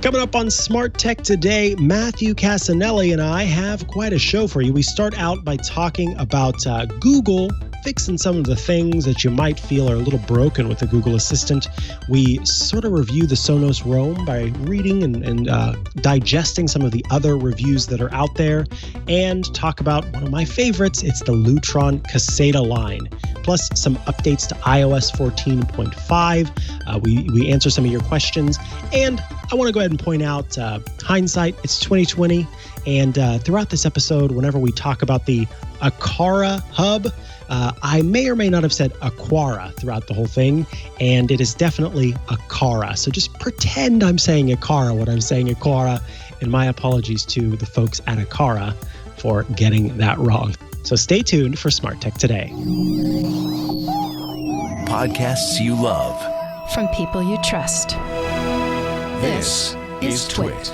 Coming up on Smart Tech today, Matthew Casanelli and I have quite a show for you. We start out by talking about Google fixing some of the things that you might feel are a little broken with the Google Assistant. We sort of review the Sonos Roam by reading and digesting some of the other reviews that are out there, and talk about one of my favorites. It's the Lutron Caseta line, plus some updates to iOS 14.5. We answer some of your questions, and I want to go ahead and point out, hindsight, it's 2020, and throughout this episode, whenever we talk about the Aqara hub, I may or may not have said Aquara throughout the whole thing, and it is definitely Aqara. So just pretend I'm saying Aqara when I'm saying Aquara, and my apologies to the folks at Aqara for getting that wrong. So stay tuned for Smart Tech Today. Podcasts you love. From people you trust. This is Twit.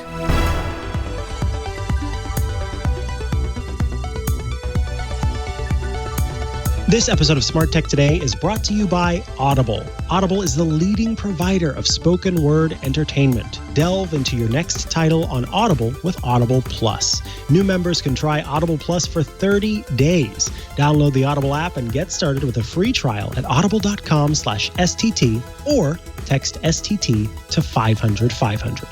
This episode of Smart Tech Today is brought to you by Audible. Audible is the leading provider of spoken word entertainment. Delve into your next title on Audible with Audible Plus. New members can try Audible Plus for 30 days. Download the Audible app and get started with a free trial at audible.com/STT or text STT to 500-500.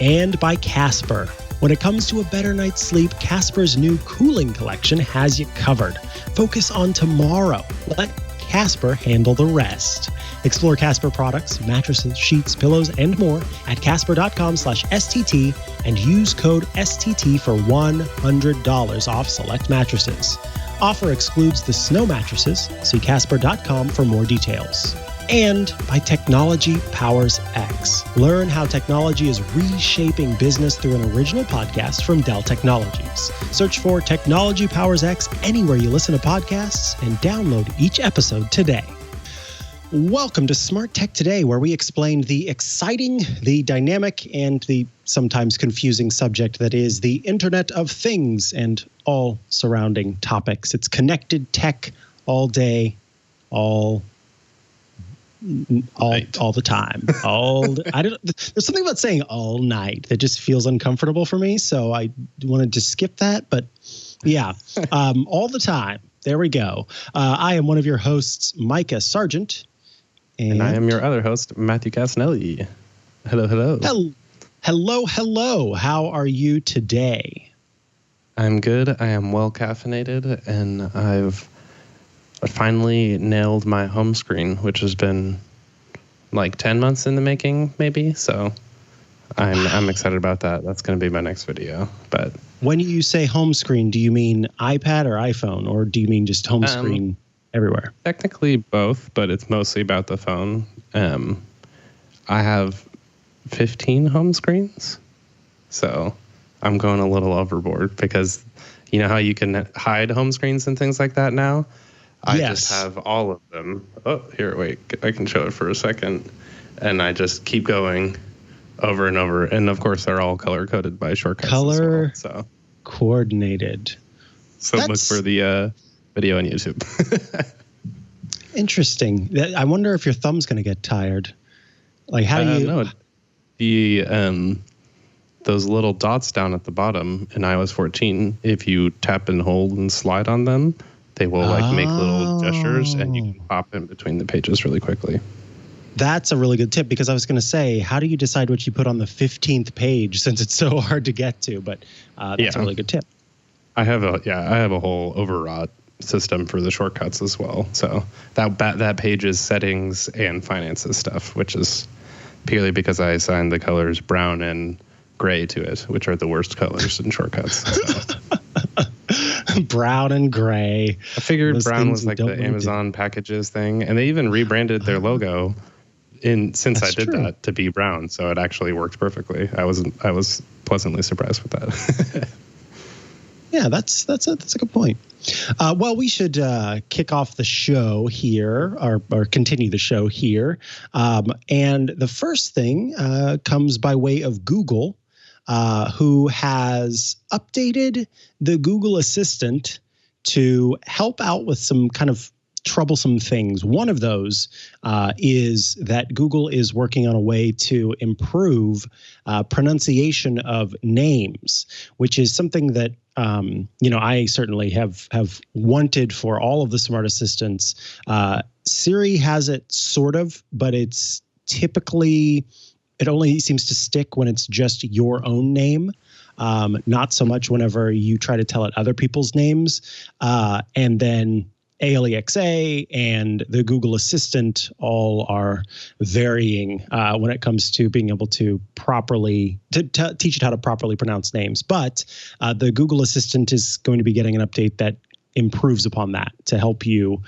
And by Casper. When it comes to a better night's sleep, Casper's new cooling collection has you covered. Focus on tomorrow. Let Casper handle the rest. Explore Casper products, mattresses, sheets, pillows, and more at casper.com/STT and use code STT for $100 off select mattresses. Offer excludes the snow mattresses. See casper.com for more details. And by Technology Powers X. Learn how technology is reshaping business through an original podcast from Dell Technologies. Search for Technology Powers X anywhere you listen to podcasts and download each episode today. Welcome to Smart Tech Today, where we explain the exciting, the dynamic, and the sometimes confusing subject that is the Internet of Things and all surrounding topics. It's connected tech all day, all the time. There's something about saying all night that just feels uncomfortable for me, so I wanted to skip that, but yeah, all the time. There we go. I am one of your hosts, Micah Sargent. And I am your other host, Matthew Casanelli. Hello, hello. Hello. How are you today? I'm good. I am well caffeinated, and I've finally nailed my home screen, which has been like 10 months in the making, maybe. So I'm excited about that. That's going to be my next video. But when you say home screen, do you mean iPad or iPhone, or do you mean just home screen everywhere? Technically both, but it's mostly about the phone. I have 15 home screens, so I'm going a little overboard because you know how you can hide home screens and things like that now? I just have all of them. Oh, here, wait. I can show it for a second. And I just keep going over and over. And, of course, they're all color-coded by shortcuts color as well, so coordinated. So look for the video on YouTube. Interesting. I wonder if your thumb's going to get tired. Like, how do you... No, those little dots down at the bottom in iOS 14, if you tap and hold and slide on them, they will make little gestures, and you can pop in between the pages really quickly. That's a really good tip, because I was going to say, how do you decide what you put on the 15th page since it's so hard to get to? But that's a really good tip. I have a whole overwrought system for the shortcuts as well. So that page is settings and finances stuff, which is purely because I assigned the colors brown and gray to it, which are the worst colors in shortcuts. So. Brown and gray. I figured brown was like the Amazon packages thing, and they even rebranded their logo since I did that to be brown, so it actually worked perfectly. I was pleasantly surprised with that. Yeah, that's a good point. Well, we should kick off the show here, or continue the show here. And the first thing comes by way of Google, who has updated the Google Assistant to help out with some kind of troublesome things. One of those is that Google is working on a way to improve pronunciation of names, which is something that I certainly have wanted for all of the smart assistants. Siri has it sort of, but it's typically, it only seems to stick when it's just your own name. Not so much whenever you try to tell it other people's names. And then Alexa and the Google Assistant all are varying when it comes to being able to properly teach it how to properly pronounce names. But the Google Assistant is going to be getting an update that improves upon that to help you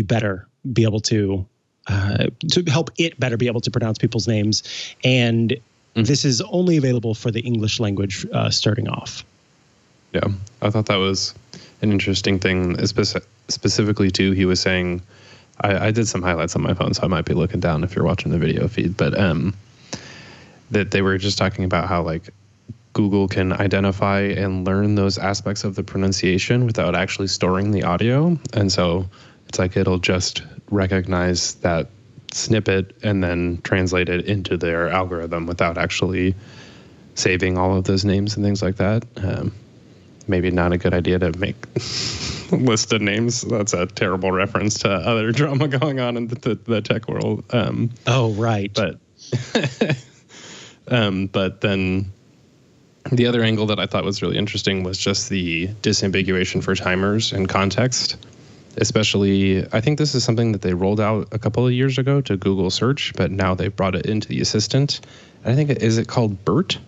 better be able to help it better be able to pronounce people's names. And this is only available for the English language starting off. Yeah, I thought that was an interesting thing, specifically too. He was saying, I did some highlights on my phone, so I might be looking down if you're watching the video feed, but that they were just talking about how like Google can identify and learn those aspects of the pronunciation without actually storing the audio. And so it's like it'll just recognize that snippet and then translate it into their algorithm without actually saving all of those names and things like that. Maybe not a good idea to make list of names. That's a terrible reference to other drama going on in the tech world. Oh, right. But but then the other angle that I thought was really interesting was just the disambiguation for timers and context. Especially, I think this is something that they rolled out a couple of years ago to Google Search, but now they've brought it into the Assistant. I think is it called BERT?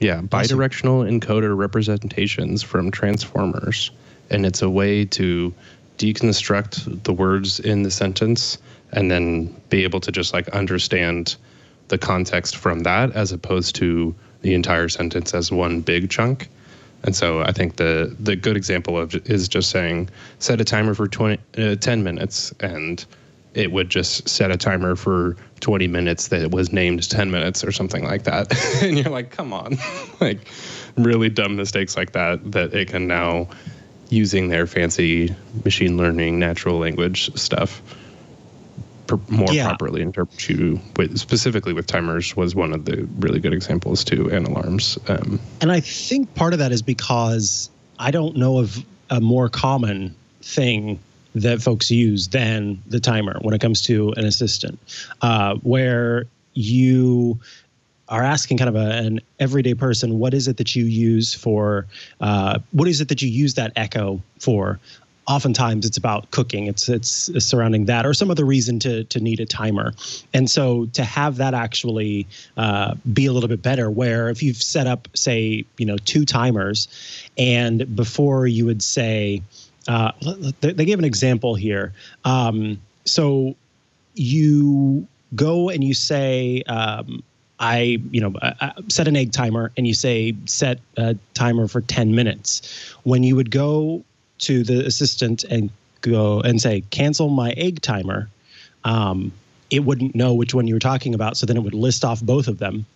Bidirectional encoder representations from transformers. And it's a way to deconstruct the words in the sentence and then be able to just like understand the context from that as opposed to the entire sentence as one big chunk. And so I think the good example of is just saying, set a timer for 10 minutes, and it would just set a timer for 20 minutes that was named 10 minutes or something like that. And you're like, come on, like really dumb mistakes like that it can now, using their fancy machine learning, natural language stuff, properly interpret you, specifically with timers was one of the really good examples too, and alarms. And I think part of that is because I don't know of a more common thing that folks use than the timer when it comes to an assistant, where you are asking kind of an everyday person, what is it that you use for, what is it that you use that Echo for? Oftentimes it's about cooking. It's surrounding that or some other reason to need a timer. And so to have that actually be a little bit better, where if you've set up, say, 2 timers, and before you would say, they gave an example here. So you go and you say, I set an egg timer, and you say set a timer for 10 minutes. When you would go to the assistant and go and say, cancel my egg timer, it wouldn't know which one you were talking about. So then it would list off both of them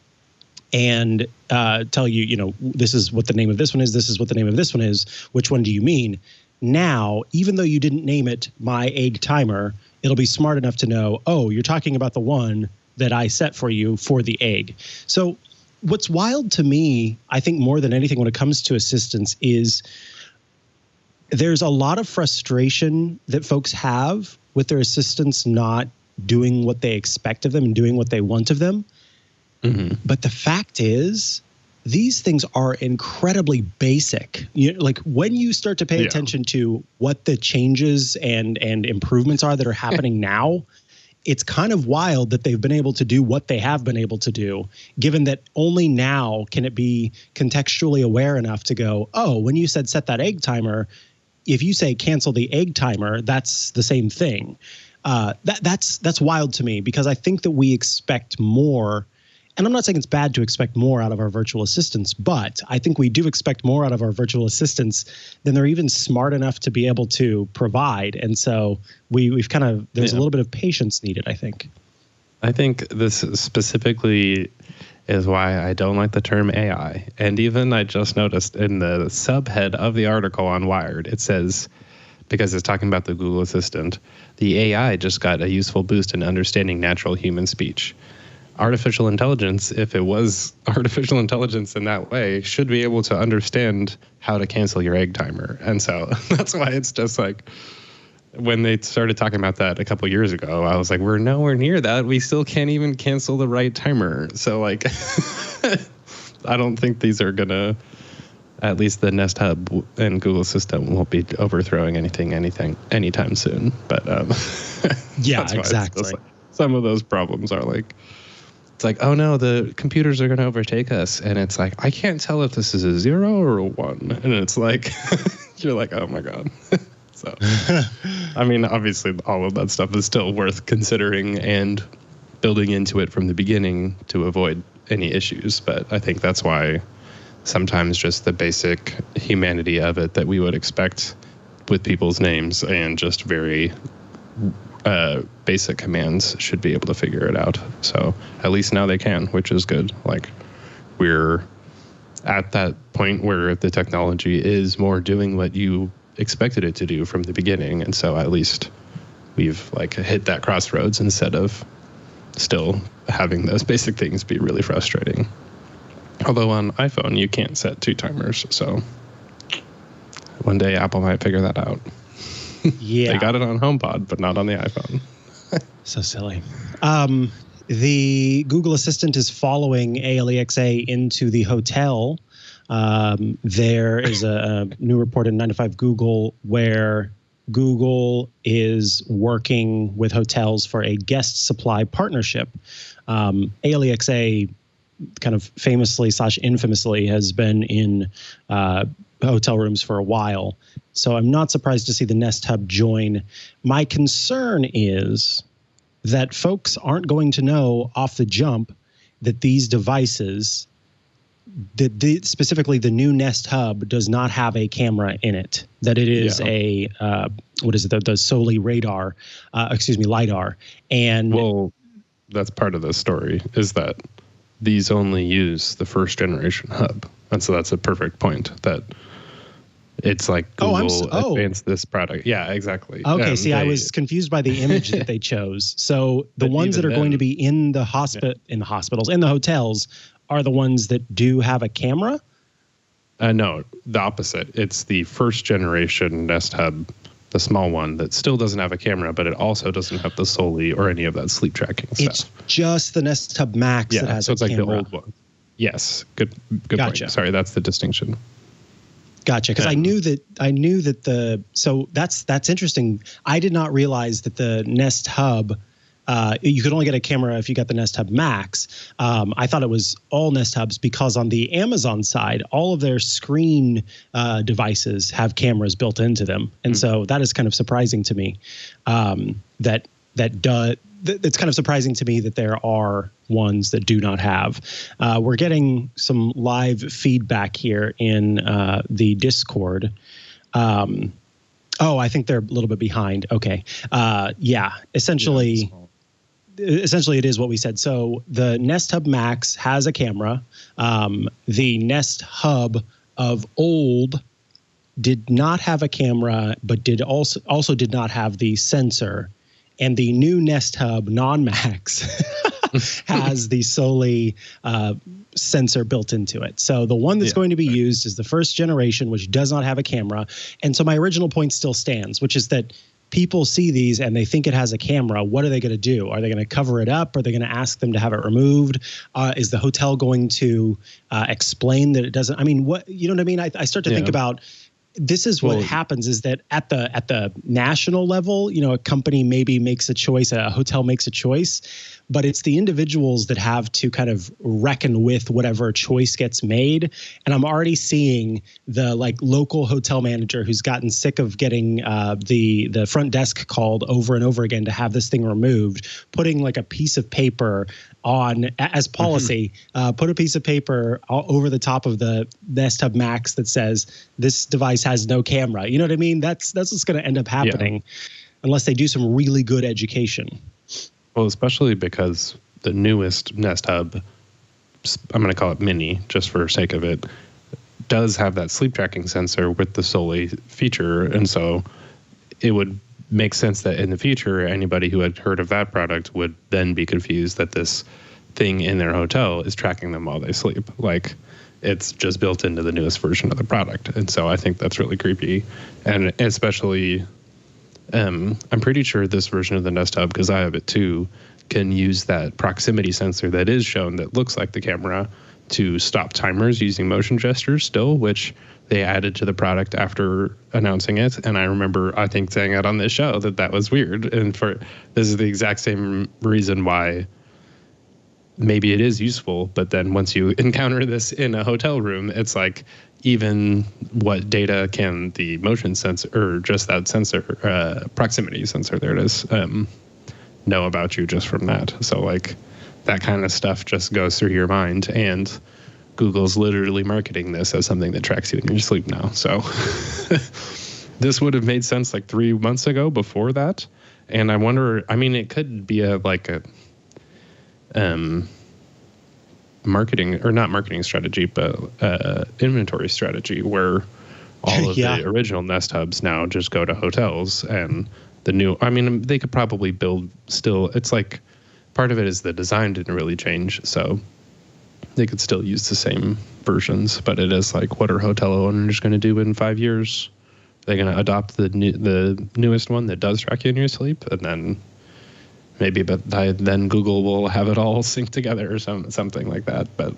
and tell you, this is what the name of this one is. This is what the name of this one is. Which one do you mean? Now, even though you didn't name it my egg timer, it'll be smart enough to know, oh, you're talking about the one that I set for you for the egg. So what's wild to me, I think more than anything when it comes to assistants, is there's a lot of frustration that folks have with their assistants not doing what they expect of them and doing what they want of them. Mm-hmm. But the fact is, these things are incredibly basic. Like when you start to pay attention to what the changes and improvements are that are happening now, it's kind of wild that they've been able to do what they have been able to do, given that only now can it be contextually aware enough to go, oh, when you said set that egg timer, if you say cancel the egg timer, that's the same thing. That's wild to me, because I think that we expect more. And I'm not saying it's bad to expect more out of our virtual assistants, but I think we do expect more out of our virtual assistants than they're even smart enough to be able to provide. And so we've kind of, there's a little bit of patience needed, I think. I think this specifically is why I don't like the term AI. And even I just noticed in the subhead of the article on Wired, it says, because it's talking about the Google Assistant, the AI just got a useful boost in understanding natural human speech. Artificial intelligence, if it was artificial intelligence in that way, should be able to understand how to cancel your egg timer. And so that's why it's just like, when they started talking about that a couple years ago, I was like, we're nowhere near that. We still can't even cancel the right timer. So like, I don't think these are going to, at least the Nest Hub and Google Assistant won't be overthrowing anything anytime soon. But yeah, that's why exactly. Like, some of those problems are like, it's like, oh no, the computers are going to overtake us. And it's like, I can't tell if this is a 0 or a 1. And it's like, you're like, oh my God. So, I mean, obviously, all of that stuff is still worth considering and building into it from the beginning to avoid any issues. But I think that's why sometimes just the basic humanity of it that we would expect with people's names and just very basic commands should be able to figure it out. So at least now they can, which is good. Like, we're at that point where the technology is more doing what you expected it to do from the beginning, and so at least we've like hit that crossroads instead of still having those basic things be really frustrating. Although on iPhone you can't set 2 timers, so one day Apple might figure that out. Yeah, they got it on HomePod, but not on the iPhone. So silly. The Google Assistant is following ALEXA into the hotel. There is a new report in 9 to 5 Google where Google is working with hotels for a guest supply partnership. ALEXA kind of famously / infamously has been in hotel rooms for a while. So I'm not surprised to see the Nest Hub join. My concern is that folks aren't going to know off the jump that these devices, specifically the new Nest Hub, does not have a camera in it. That it is a the solely radar, LiDAR. And well, that's part of the story, is that these only use the first generation hub, and so that's a perfect point. That it's like Google advanced this product. Yeah, exactly. Okay, I was confused by the image that they chose. So the ones that are going to be in the in the hotels, are the ones that do have a camera? No, the opposite. It's the first generation Nest Hub, the small one that still doesn't have a camera, but it also doesn't have the Soli or any of that sleep tracking stuff. It's just the Nest Hub Max that has a camera. So it's like the old one. Yes, good gotcha. Point. Sorry, that's the distinction. Gotcha. Because I knew that so that's interesting. I did not realize that the Nest Hub, you could only get a camera if you got the Nest Hub Max. I thought it was all Nest Hubs because on the Amazon side, all of their screen devices have cameras built into them. And so that is kind of surprising to me. It's kind of surprising to me that there are ones that do not have. We're getting some live feedback here in the Discord. I think they're a little bit behind. Okay. Essentially it is what we said. So the Nest Hub Max has a camera. The Nest Hub of old did not have a camera, but also did not have the sensor. And the new Nest Hub non-Max has the Soli sensor built into it. So the one that's going to be used is the first generation, which does not have a camera. And so my original point still stands, which is that people see these and they think it has a camera. What are they going to do? Are they going to cover it up? Are they going to ask them to have it removed? Is the hotel going to explain that it doesn't? I mean, what, you know what I mean? I start to think about, this is what happens is that at the national level, a company maybe makes a choice, a hotel makes a choice, but it's the individuals that have to kind of reckon with whatever choice gets made. And I'm already seeing the local hotel manager who's gotten sick of getting the front desk called over and over again to have this thing removed, putting a piece of paper on as policy, put a piece of paper over the top of the Nest Hub Max that says this device has no camera. You know what I mean? That's what's going to end up happening unless they do some really good education. Well, especially because the newest Nest Hub I'm going to call it mini just for sake of it, does have that sleep tracking sensor with the Soli feature. And so it would make sense that in the future, anybody who had heard of that product would then be confused that this thing in their hotel is tracking them while they sleep. Like, it's just built into the newest version of the product. And so I think that's really creepy. And especially, I'm pretty sure this version of the Nest Hub, because I have it too, can use that proximity sensor that is shown that looks like the camera to stop timers using motion gestures still, which they added to the product after announcing it. And I remember, I think, saying it on this show that was weird. And this is the exact same reason why maybe it is useful. But then once you encounter this in a hotel room, it's like, even what data can the motion sensor, or just that sensor, proximity sensor, there it is, know about you just from that. So like that kind of stuff just goes through your mind, and Google's literally marketing this as something that tracks you in your sleep now. So this would have made sense like 3 months ago before that. And I wonder, I mean, it could be a marketing, or not marketing strategy, but inventory strategy, where all of the original Nest Hubs now just go to hotels, and the new, I mean, they could probably build still, it's like part of it is the design didn't really change, so they could still use the same versions, but it is like, what are hotel owners going to do in 5 years? They're going to adopt the newest one that does track you in your sleep, and then maybe, but then Google will have it all synced together or something like that. But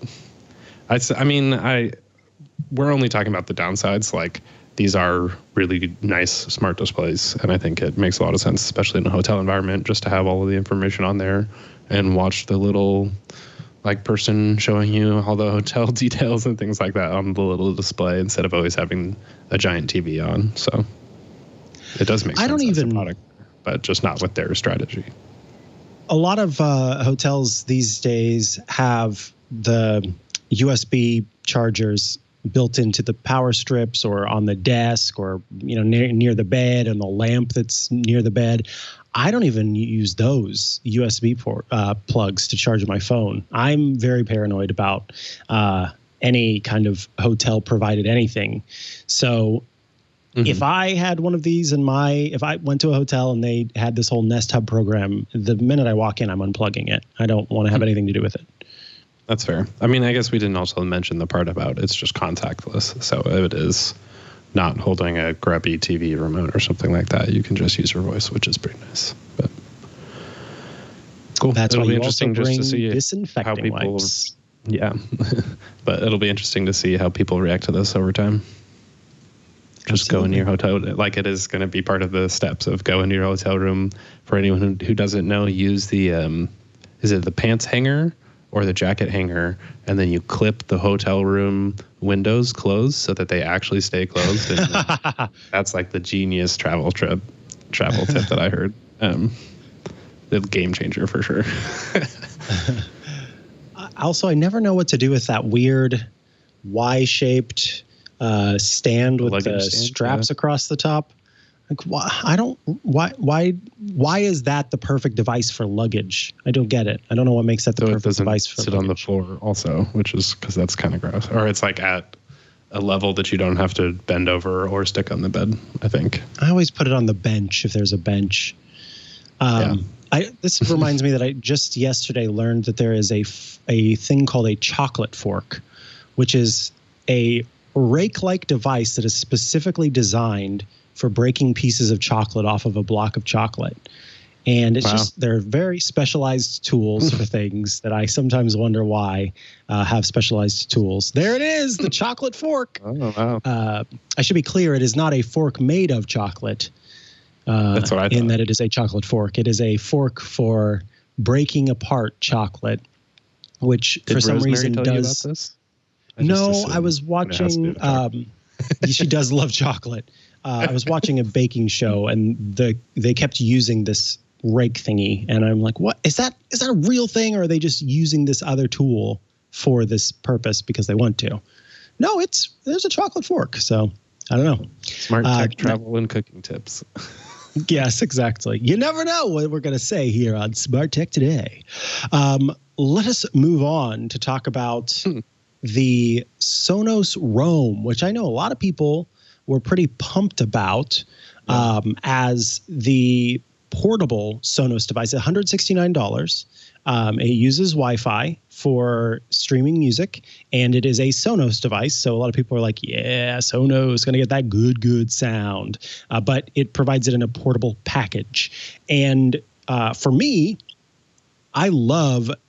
we're only talking about the downsides. Like, these are really nice smart displays, and I think it makes a lot of sense, especially in a hotel environment, just to have all of the information on there and watch the little like person showing you all the hotel details and things like that on the little display instead of always having a giant TV on. So it does make sense as a product, but just not with their strategy. A lot of hotels these days have the USB chargers built into the power strips or on the desk, or near the bed, and the lamp that's near the bed. I don't even use those USB plugs to charge my phone. I'm very paranoid about any kind of hotel provided anything. So if I had one of these if I went to a hotel and they had this whole Nest Hub program, the minute I walk in, I'm unplugging it. I don't want to have anything to do with it. That's fair. I mean, I guess we didn't also mention the part about it's just contactless. So if it is not holding a grubby TV remote or something like that, you can just use your voice, which is pretty nice. But cool. That's it'll why be you interesting also just to see disinfecting how people. wipes. Yeah, but it'll be interesting to see how people react to this over time. Just go into your hotel, like it is going to be part of the steps of go into your hotel room. For anyone who doesn't know, use the is it the pants hanger or the jacket hanger, and then you clip the hotel room windows closed so that they actually stay closed. And that's like the genius travel tip that I heard. The game changer for sure. Also, I never know what to do with that weird Y-shaped stand with the straps across the top. Like, why is that the perfect device for luggage? I don't get it. I don't know what makes that the perfect device for sit luggage. On the floor also, which is because that's kind of gross. Or it's like at a level that you don't have to bend over or stick on the bed, I think. I always put it on the bench if there's a bench. This reminds me that I just yesterday learned that there is a thing called a chocolate fork, which is a rake-like device that is specifically designed for breaking pieces of chocolate off of a block of chocolate. And it's just, they're very specialized tools for things that I sometimes wonder why have specialized tools. There it is, the chocolate fork. Oh, wow. I should be clear, it is not a fork made of chocolate. That's what I thought. In that it is a chocolate fork. It is a fork for breaking apart chocolate, which for some reason tell does. You about this? No, I was watching. She does love chocolate. I was watching a baking show, and they kept using this rake thingy, and I'm like, "What is that? Is that a real thing, or are they just using this other tool for this purpose because they want to?" No, there's a chocolate fork. So I don't know. Smart tech travel and cooking tips. Yes, exactly. You never know what we're going to say here on Smart Tech Today. let us move on to talk about the Sonos Roam, which I know a lot of people were pretty pumped about as the portable Sonos device, $169. It uses Wi-Fi for streaming music, and it is a Sonos device. So a lot of people are like, yeah, Sonos going to get that good sound. But it provides it in a portable package. And for me, I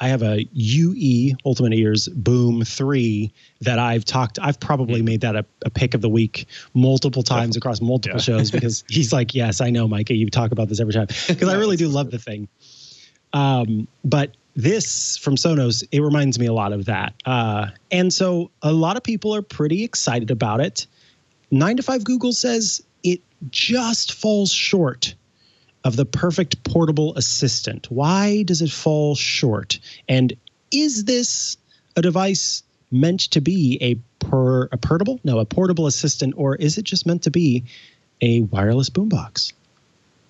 have a UE Ultimate Ears Boom 3 that I've probably made that a pick of the week multiple times across multiple shows, because he's like, yes, I know, Micah, you talk about this every time, because I really do love the thing. But this from Sonos, it reminds me a lot of that. And so a lot of people are pretty excited about it. 9 to 5 Google says it just falls short of the perfect portable assistant. Why does it fall short? And is this a device meant to be a portable assistant, or is it just meant to be a wireless boombox?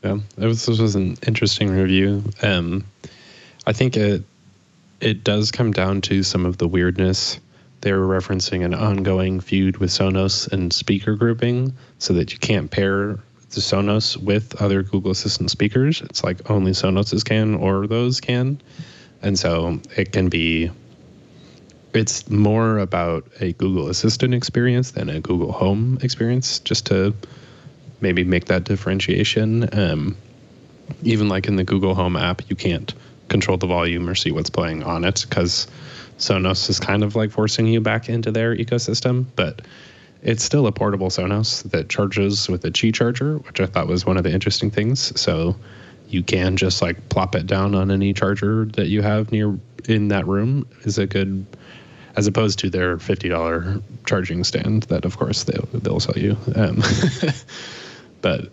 Yeah, this was an interesting review. I think it does come down to some of the weirdness. They were referencing an ongoing feud with Sonos and speaker grouping, so that you can't pair the Sonos with other Google Assistant speakers. It's like only Sonos's can, or those can. And so it's more about a Google Assistant experience than a Google Home experience, just to maybe make that differentiation. Even like in the Google Home app, you can't control the volume or see what's playing on it, because Sonos is kind of like forcing you back into their ecosystem. But it's still a portable Sonos that charges with a Qi charger, which I thought was one of the interesting things. So you can just like plop it down on any charger that you have in that room is a good, as opposed to their $50 charging stand that of course they'll sell you. But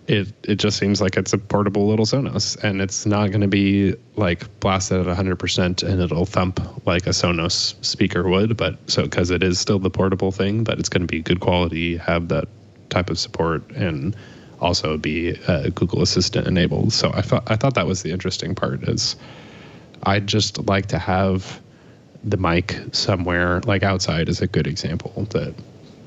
it just seems like it's a portable little Sonos, and it's not going to be like blasted at 100% and it'll thump like a Sonos speaker would, because it is still the portable thing, but it's going to be good quality, have that type of support, and also be Google Assistant enabled. So I thought that was the interesting part. Is I'd just like to have the mic somewhere, like outside is a good example, that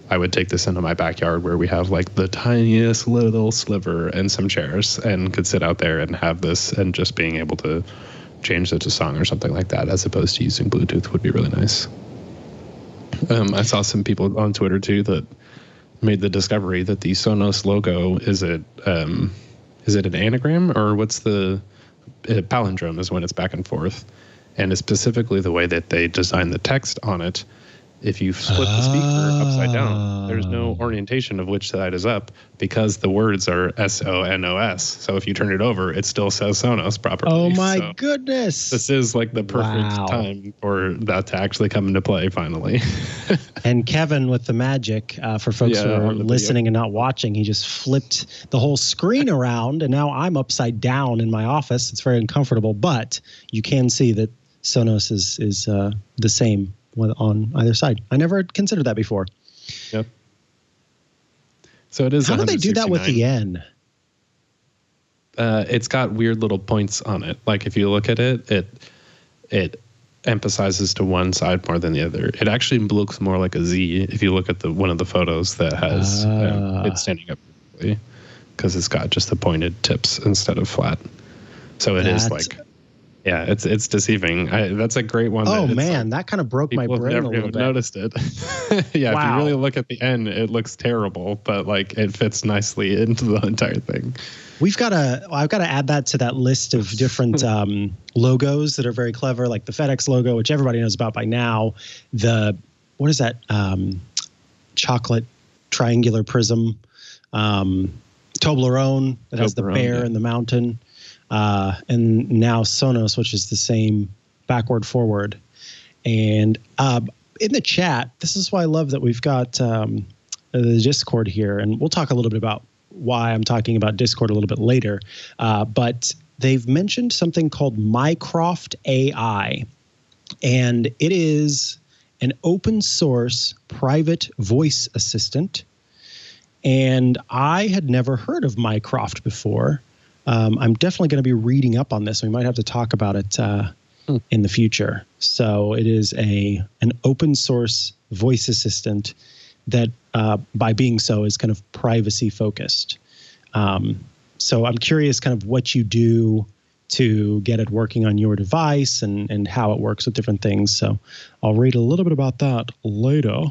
I would take this into my backyard where we have like the tiniest little sliver and some chairs, and could sit out there and have this, and just being able to change it to song or something like that, as opposed to using Bluetooth, would be really nice. I saw some people on Twitter too that made the discovery that the Sonos logo is it an anagram, or what's the palindrome is when it's back and forth, and it's specifically the way that they designed the text on it. If you flip the speaker upside down, there's no orientation of which side is up, because the words are SONOS. So if you turn it over, it still says Sonos properly. Oh my goodness. This is like the perfect time for that to actually come into play finally. And Kevin with the magic, for folks who are listening and not watching, he just flipped the whole screen around, and now I'm upside down in my office. It's very uncomfortable, but you can see that Sonos is the same on either side. I never considered that before. Yep. So it is. How do they do that with the N? It's got weird little points on it. Like if you look at it emphasizes to one side more than the other. It actually looks more like a Z if you look at one of the photos that has it standing up, because it's got just the pointed tips instead of flat. So that's like. Yeah, it's deceiving. That's a great one. Oh man, that kind of broke my brain a little bit. Noticed it. Yeah, wow. If you really look at the end, it looks terrible, but like it fits nicely into the entire thing. I've got to add that to that list of different logos that are very clever, like the FedEx logo, which everybody knows about by now. What is that? Chocolate triangular prism. Toblerone that has the bear and the mountain. And now Sonos, which is the same backward forward. And in the chat, this is why I love that we've got the Discord here. And we'll talk a little bit about why I'm talking about Discord a little bit later. But they've mentioned something called Mycroft AI. And it is an open source private voice assistant. And I had never heard of Mycroft before. I'm definitely going to be reading up on this. We might have to talk about it in the future. So it is an open source voice assistant that, by being so, is kind of privacy focused. So I'm curious kind of what you do to get it working on your device and how it works with different things. So I'll read a little bit about that later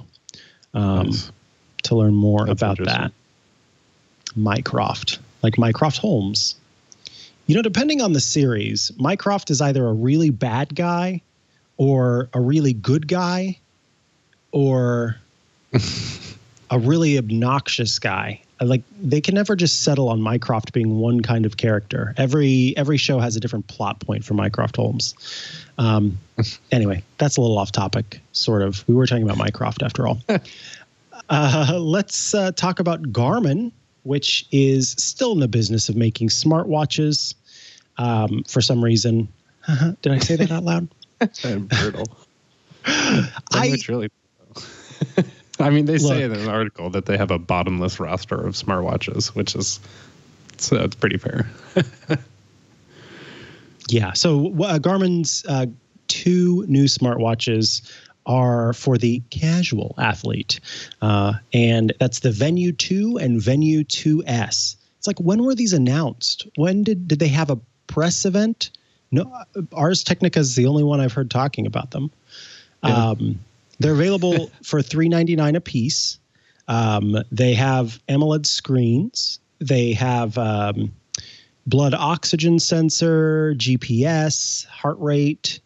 to learn more about that. Mycroft, like Mycroft Holmes. Depending on the series, Mycroft is either a really bad guy or a really good guy or a really obnoxious guy. Like, they can never just settle on Mycroft being one kind of character. Every show has a different plot point for Mycroft Holmes. Anyway, that's a little off topic, sort of. We were talking about Mycroft after all. Let's talk about Garmin, which is still in the business of making smartwatches. For some reason. Did I say that out loud? Brutal. It's really I mean, they say in an article that they have a bottomless roster of smartwatches, which is it's pretty fair. Yeah. So Garmin's 2 new smartwatches are for the casual athlete, and that's the Venue 2 and Venue 2S. It's like, when were these announced? When did they have a press event? No, Ars Technica is the only one I've heard talking about them. Yeah. They're available for $399 a piece. They have AMOLED screens. They have blood oxygen sensor, GPS, heart rate.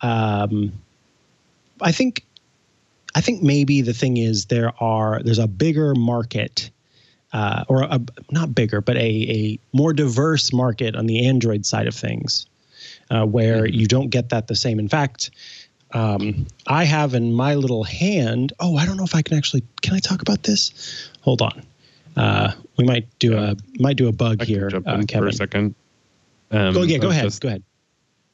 I think maybe the thing is there's a bigger market, not bigger, but a more diverse market on the Android side of things, where you don't get that the same. In fact, I have in my little hand. Oh, I don't know if I can I talk about this? Hold on. We might do a bug here, Kevin. For a second. Go ahead. Go ahead.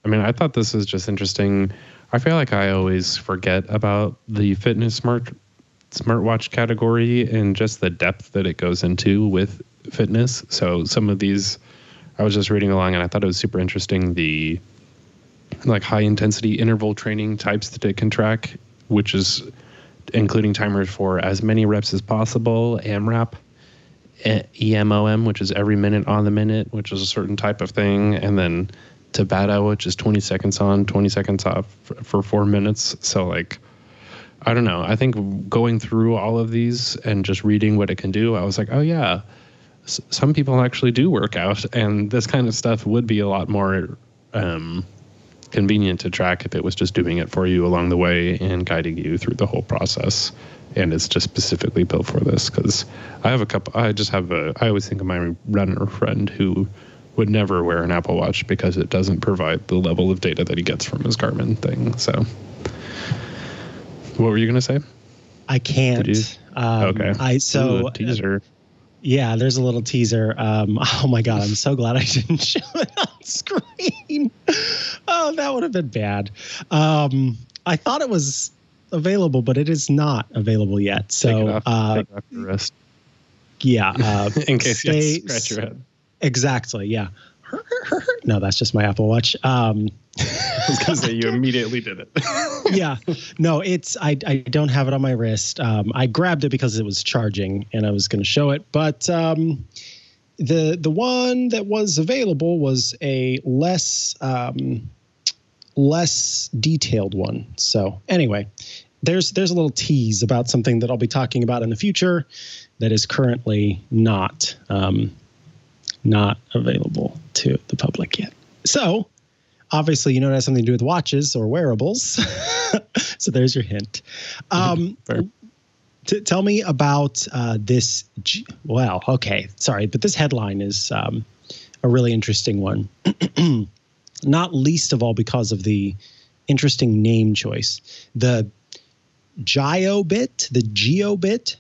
I mean, I thought this was just interesting. I feel like I always forget about the fitness smartwatch category and just the depth that it goes into with fitness. So some of these, I was just reading along and I thought it was super interesting. The like high intensity interval training types that it can track, which is including timers for as many reps as possible, AMRAP, EMOM, which is every minute on the minute, which is a certain type of thing, and then Tabata, which is 20 seconds on, 20 seconds off for 4 minutes. So like, I don't know. I think going through all of these and just reading what it can do, I was like, oh yeah, some people actually do work out, and this kind of stuff would be a lot more convenient to track if it was just doing it for you along the way and guiding you through the whole process. And it's just specifically built for this, because I always think of my runner friend who would never wear an Apple Watch because it doesn't provide the level of data that he gets from his Garmin thing. So what were you going to say? I can't. Okay. Teaser. Yeah, there's a little teaser. Oh my God, I'm so glad I didn't show it on screen. Oh, that would have been bad. I thought it was available, but it is not available yet. So take it off your wrist. Yeah. In case you scratch your head. Exactly. Yeah. No, that's just my Apple Watch. I was going to say you immediately did it. Yeah. No, I don't have it on my wrist. I grabbed it because it was charging and I was going to show it. But the one that was available was a less detailed one. So anyway, there's a little tease about something that I'll be talking about in the future that is currently not available to the public yet. So obviously, it has something to do with watches or wearables. So there's your hint. Tell me about this. Well, okay, sorry, but this headline is a really interesting one. Not least of all because of the interesting name choice. The Geobit, the Geobit.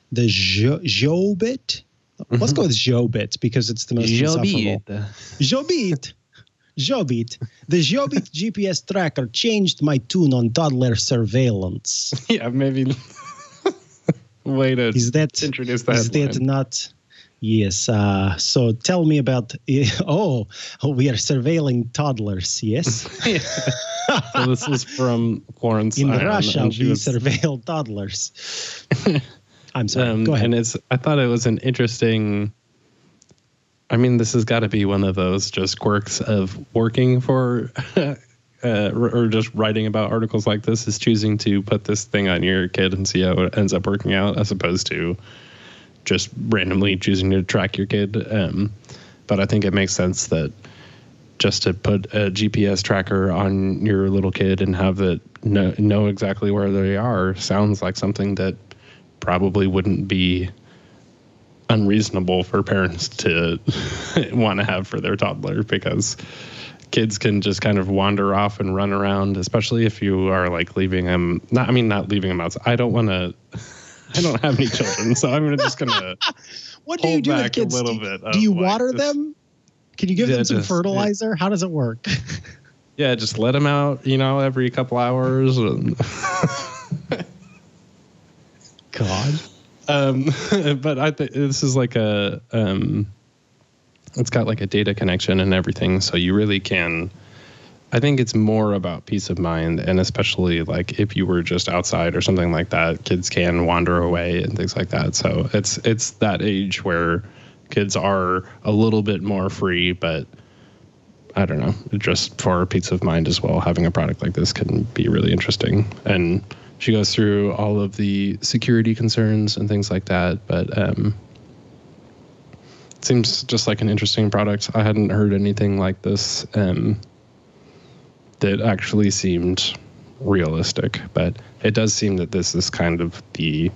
Let's go with Geobit because it's the most insufferable. Geobit. The Geobit GPS tracker changed my tune on Toddler surveillance. Yeah, maybe. Way to introduce that. Is that not Yes. So tell me about. We are surveilling toddlers. Yes. So this was from Florence. In Ion, Russia, and we surveil toddlers. I'm sorry. Go ahead. And I thought it was an interesting. I mean, this has got to be one of those just quirks of working for, or just writing about articles like this, is choosing to put this thing on your kid and see how it ends up working out, as opposed to just randomly choosing to track your kid. But I think it makes sense that just to put a GPS tracker on your little kid and have it know exactly where they are sounds like something that probably wouldn't be unreasonable for parents to want to have for their toddler, because kids can just kind of wander off and run around, especially if you are like leaving them. Not leaving them outside. I don't have any children, so I'm just gonna. What do you do with kids? Do you water them? Can you give them some fertilizer? How does it work? Yeah, just let them out, every couple hours. God. But I think this is like it's got like a data connection and everything, so you really can. I think it's more about peace of mind, and especially like if you were just outside or something like that, kids can wander away and things like that. So it's that age where kids are a little bit more free, but I don't know, just for peace of mind as well, having a product like this can be really interesting. And she goes through all of the security concerns and things like that, but it seems just like an interesting product. I hadn't heard anything like this that actually seemed realistic, but it does seem that this is kind of the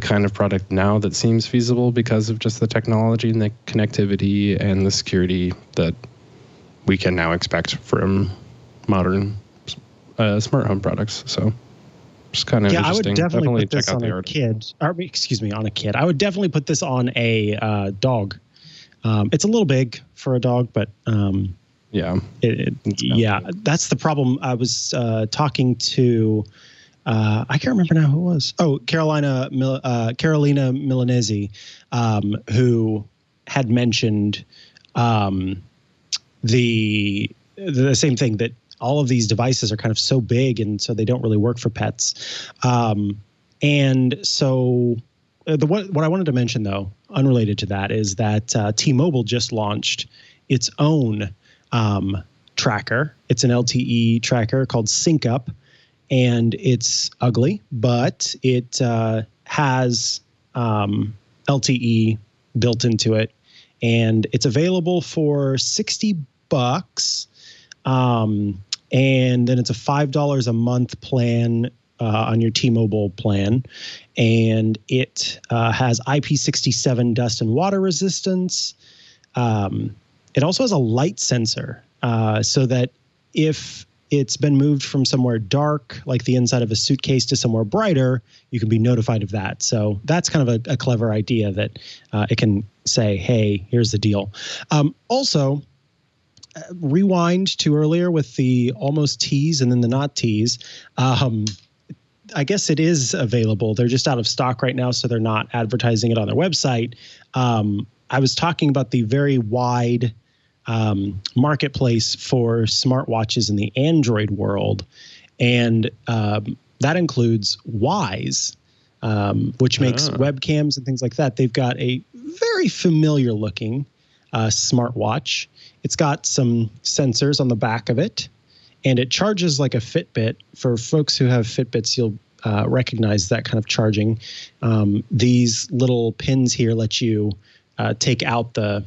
kind of product now that seems feasible because of just the technology and the connectivity and the security that we can now expect from modern smart home products. So just kind of interesting. I would definitely put this check out on the a kid. On a kid. I would definitely put this on a dog. It's a little big for a dog, but yeah, that's the problem. I was talking to. I can't remember now who it was. Oh, Carolina Milanese, who had mentioned the same thing, that all of these devices are kind of so big and so they don't really work for pets. And so what I wanted to mention, though, unrelated to that, is that T-Mobile just launched its own tracker. It's an LTE tracker called SyncUp. And it's ugly, but it has LTE built into it, and it's available for $60. And then it's a $5 a month plan on your T-Mobile plan, and it has IP67 dust and water resistance. It also has a light sensor, so that if it's been moved from somewhere dark, like the inside of a suitcase, to somewhere brighter, you can be notified of that. So that's kind of a clever idea, that it can say, hey, here's the deal. Also, rewind to earlier with the almost T's and then the not T's. I guess it is available. They're just out of stock right now, so they're not advertising it on their website. I was talking about the very wide marketplace for smartwatches in the Android world, and that includes Wise, which makes webcams and things like that. They've got a very familiar looking smartwatch. It's got some sensors on the back of it, and it charges like a Fitbit. For folks who have Fitbits, you'll recognize that kind of charging. These little pins here let you take out the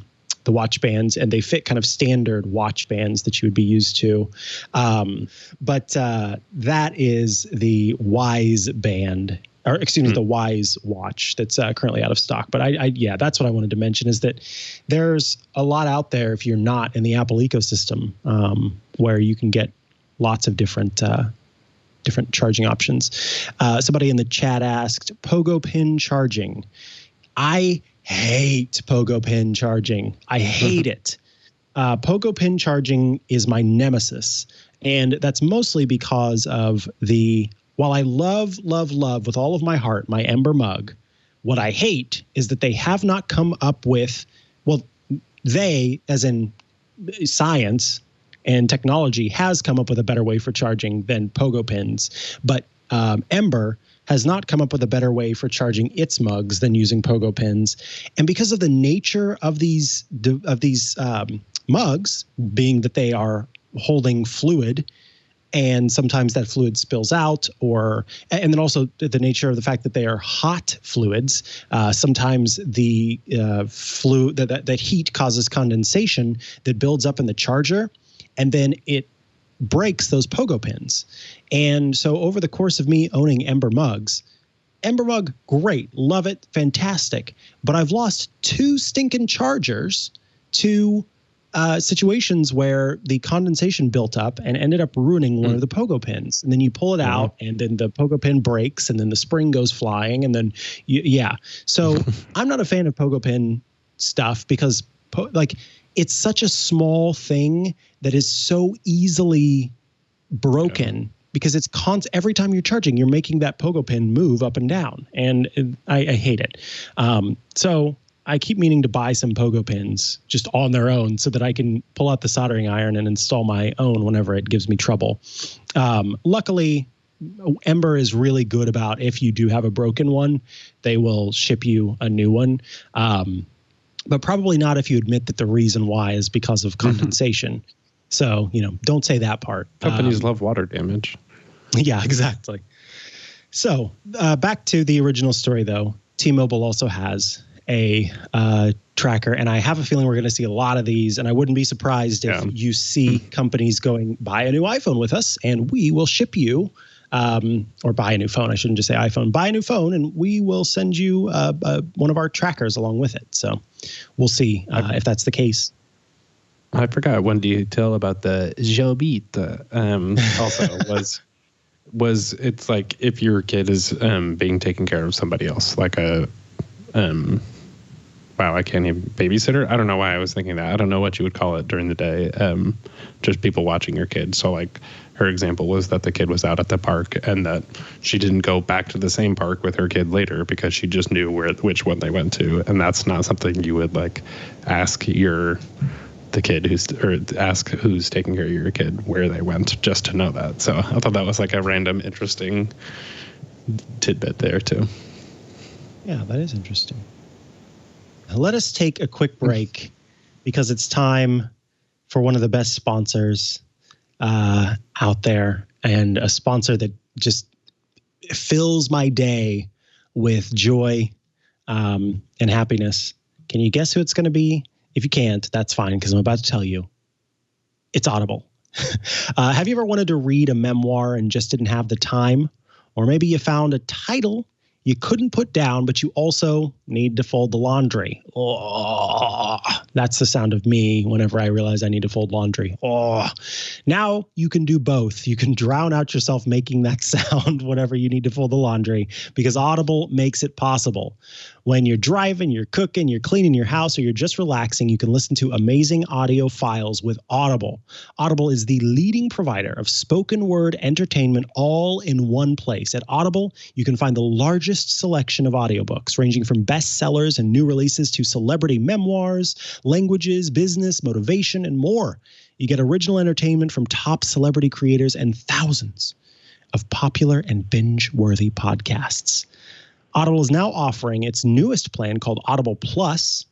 watch bands, and they fit kind of standard watch bands that you would be used to. But that is the Wise band, or excuse me, the Wise watch that's currently out of stock. But that's what I wanted to mention, is that there's a lot out there if you're not in the Apple ecosystem, where you can get lots of different charging options. Somebody in the chat asked, Pogo pin charging. I hate Pogo pin charging. I hate it. Pogo pin charging is my nemesis. And that's mostly because of while I love with all of my heart my Ember mug, What I hate is that they have not come up with, well, they, as in science and technology, has come up with a better way for charging than pogo pins. But Ember has not come up with a better way for charging its mugs than using pogo pins. And because of the nature of these mugs, being that they are holding fluid, and sometimes that fluid spills out, and then also the nature of the fact that they are hot fluids. Sometimes the fluid that heat causes condensation that builds up in the charger, and then it breaks those pogo pins. And so over the course of me owning Ember mugs, Ember mug, great, love it, fantastic. But I've lost 2 stinking chargers to situations where the condensation built up and ended up ruining one of the pogo pins. And then you pull it out, and then the pogo pin breaks, and then the spring goes flying, and then So I'm not a fan of pogo pin stuff because it's such a small thing that is so easily broken. Because it's every time you're charging, you're making that pogo pin move up and down, and I hate it. So I keep meaning to buy some pogo pins just on their own so that I can pull out the soldering iron and install my own whenever it gives me trouble. Luckily, Ember is really good about, if you do have a broken one, they will ship you a new one. But probably not if you admit that the reason why is because of condensation. So, don't say that part. Companies love water damage. Yeah, exactly. So back to the original story, though. T-Mobile also has a tracker, and I have a feeling we're going to see a lot of these, and I wouldn't be surprised if you see companies going, buy a new iPhone with us, and we will ship you, or buy a new phone. I shouldn't just say iPhone. Buy a new phone, and we will send you one of our trackers along with it. So we'll see if that's the case. I forgot one detail about the Geobit. Also was it's like if your kid is being taken care of somebody else, like a I can't even babysitter. I don't know why I was thinking that. I don't know what you would call it during the day. Just people watching your kid. So like her example was that the kid was out at the park and that she didn't go back to the same park with her kid later because she just knew which one they went to, and that's not something you would like ask the kid ask who's taking care of your kid where they went just to know that. So I thought that was like a random interesting tidbit there too. Yeah, that is interesting. Let us take a quick break because it's time for one of the best sponsors out there, and a sponsor that just fills my day with joy and happiness. Can you guess who it's going to be? If you can't, that's fine, because I'm about to tell you. It's Audible. Have you ever wanted to read a memoir and just didn't have the time? Or maybe you found a title you couldn't put down, but you also need to fold the laundry. Oh, that's the sound of me whenever I realize I need to fold laundry. Oh, now you can do both. You can drown out yourself making that sound whenever you need to fold the laundry, because Audible makes it possible. When you're driving, you're cooking, you're cleaning your house, or you're just relaxing, you can listen to amazing audio files with Audible. Audible is the leading provider of spoken word entertainment all in one place. At Audible, you can find the largest selection of audiobooks, ranging from bestsellers and new releases to celebrity memoirs, languages, business, motivation, and more. You get original entertainment from top celebrity creators and thousands of popular and binge-worthy podcasts. Audible is now offering its newest plan called Audible Plus.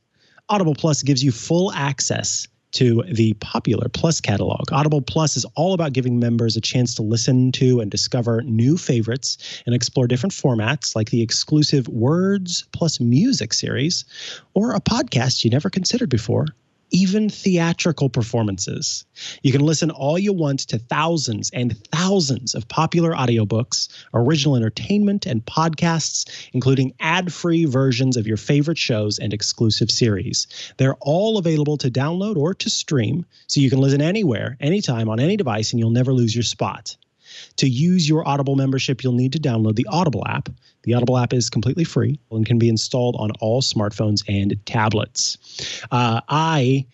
Audible Plus gives you full access to the popular Plus catalog. Audible Plus is all about giving members a chance to listen to and discover new favorites and explore different formats like the exclusive Words Plus Music series or a podcast you never considered before. Even theatrical performances. You can listen all you want to thousands and thousands of popular audiobooks, original entertainment, and podcasts, including ad-free versions of your favorite shows and exclusive series. They're all available to download or to stream, so you can listen anywhere, anytime, on any device, and you'll never lose your spot. To use your Audible membership, you'll need to download the Audible app. The Audible app is completely free and can be installed on all smartphones and tablets. I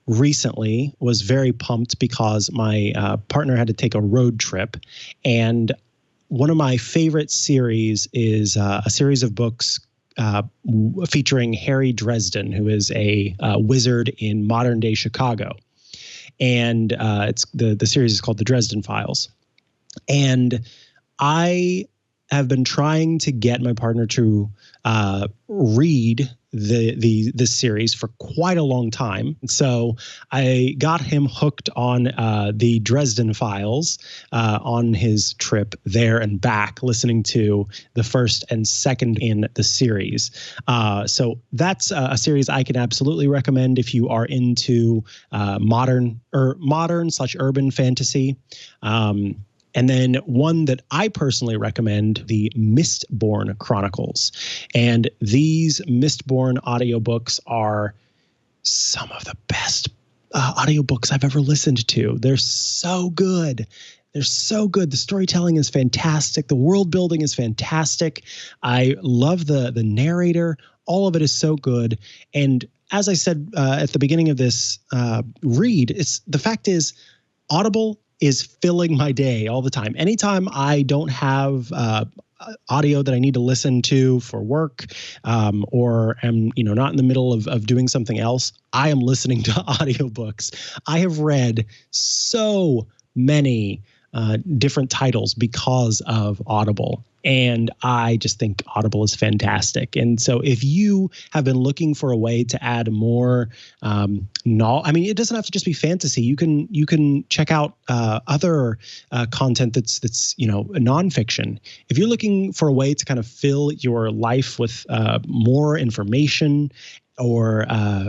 recently was very pumped because my partner had to take a road trip, and one of my favorite series is a series of books featuring Harry Dresden, who is a wizard in modern day Chicago. And it's the series is called The Dresden Files. And I have been trying to get my partner to read this series for quite a long time. So I got him hooked on the Dresden Files on his trip there and back, listening to the first and second in the series. So that's a series I can absolutely recommend if you are into modern/urban fantasy. And then one that I personally recommend, the Mistborn Chronicles. And these Mistborn audiobooks are some of the best audiobooks I've ever listened to. They're so good. They're so good. The storytelling is fantastic. The world building is fantastic. I love the narrator. All of it is so good. And as I said at the beginning of this read, the fact is Audible is filling my day all the time. Anytime I don't have audio that I need to listen to for work, or am not in the middle of doing something else, I am listening to audiobooks. I have read so many different titles because of Audible. And I just think Audible is fantastic. And so if you have been looking for a way to add more it doesn't have to just be fantasy. You can check out other content that's nonfiction. If you're looking for a way to kind of fill your life with more information, or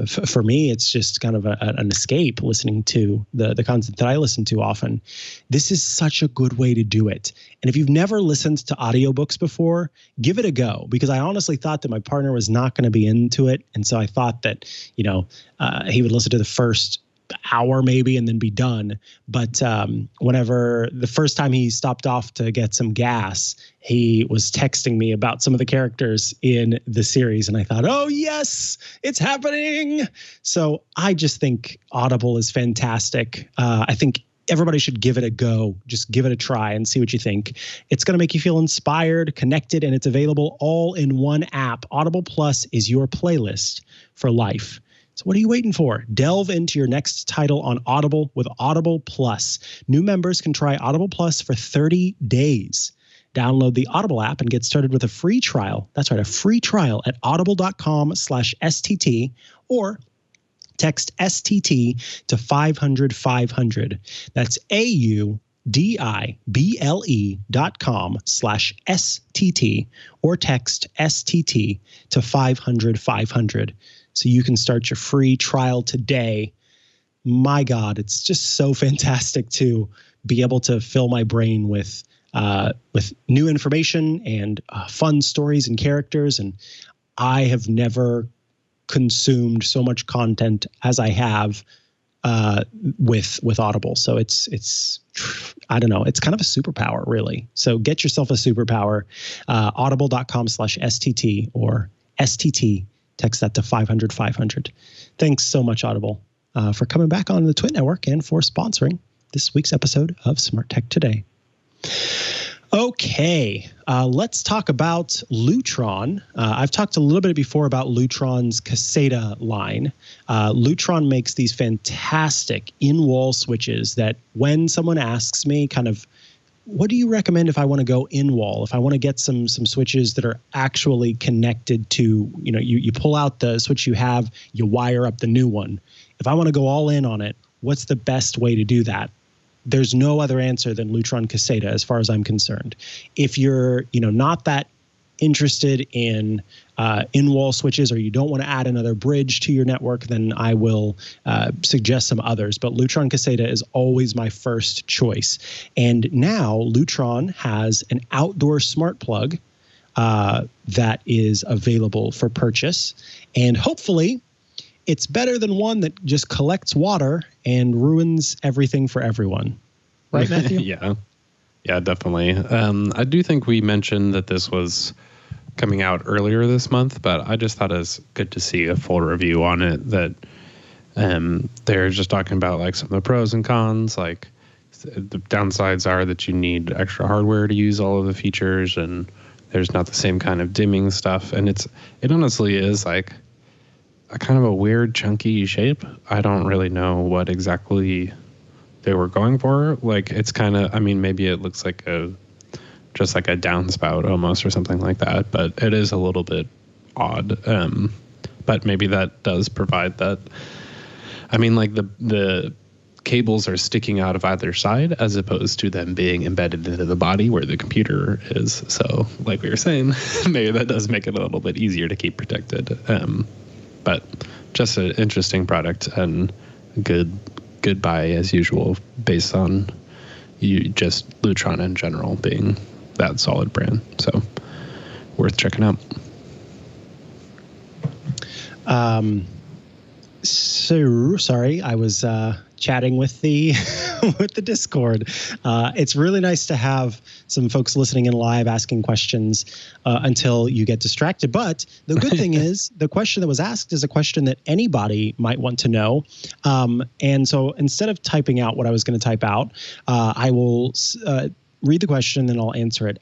for me, it's just kind of an escape listening to the content that I listen to often. This is such a good way to do it. And if you've never listened to audiobooks before, give it a go, because I honestly thought that my partner was not going to be into it. And so I thought that, he would listen to the first hour maybe and then be done. But whenever the first time he stopped off to get some gas, he was texting me about some of the characters in the series. And I thought, oh, yes, it's happening. So I just think Audible is fantastic. I think everybody should give it a go. Just give it a try and see what you think. It's going to make you feel inspired, connected, and it's available all in one app. Audible Plus is your playlist for life. So what are you waiting for? Delve into your next title on Audible with Audible Plus. New members can try Audible Plus for 30 days. Download the Audible app and get started with a free trial. That's right, a free trial at audible.com/STT, or text STT to 500-500. That's audible.com/STT, or text STT to 500-500. So you can start your free trial today. My God, it's just so fantastic to be able to fill my brain with new information and fun stories and characters. And I have never consumed so much content as I have with Audible. So it's I don't know, it's kind of a superpower, really. So get yourself a superpower. Audible.com/STT, or STT. Text that to 500-500. Thanks so much, Audible, for coming back on the Twit Network and for sponsoring this week's episode of Smart Tech Today. Okay, let's talk about Lutron. I've talked a little bit before about Lutron's Caseta line. Lutron makes these fantastic in-wall switches that when someone asks me kind of, what do you recommend if I want to go in-wall, if I want to get some switches that are actually connected to, you pull out the switch you have, you wire up the new one. If I want to go all in on it, what's the best way to do that? There's no other answer than Lutron Caseta as far as I'm concerned. If you're, not that interested in in-wall switches, or you don't want to add another bridge to your network, then I will suggest some others. But Lutron Caseta is always my first choice. And now Lutron has an outdoor smart plug that is available for purchase. And hopefully it's better than one that just collects water and ruins everything for everyone. Right, Matthew? Yeah, definitely. I do think we mentioned that this was coming out earlier this month, but I just thought it was good to see a full review on it, that they're just talking about like some of the pros and cons. Like the downsides are that you need extra hardware to use all of the features, and there's not the same kind of dimming stuff. And it honestly is like a kind of a weird chunky shape. I don't really know what exactly they were going for. Like, it's kind of, I mean, maybe it looks like just like a downspout almost or something like that, but it is a little bit odd. But maybe that does provide that. I mean, like the cables are sticking out of either side as opposed to them being embedded into the body where the computer is. So like we were saying, maybe that does make it a little bit easier to keep protected. But just an interesting product and good buy as usual based on just Lutron in general being that solid brand. So worth checking out. So sorry, I was chatting with the with the Discord. It's really nice to have some folks listening in live asking questions until you get distracted. But the good thing is the question that was asked is a question that anybody might want to know. And so instead of typing out what I was going to type out, I will read the question, then I'll answer it.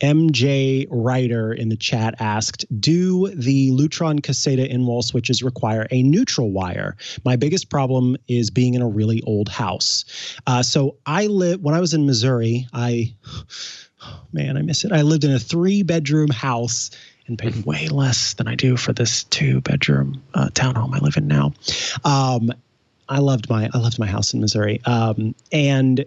MJ Ryder in the chat asked, do the Lutron Caseta in-wall switches require a neutral wire? My biggest problem is being in a really old house. So when I was in Missouri, I miss it. I lived in a 3-bedroom house and paid way less than I do for this 2-bedroom townhome I live in now. I loved my house in Missouri. And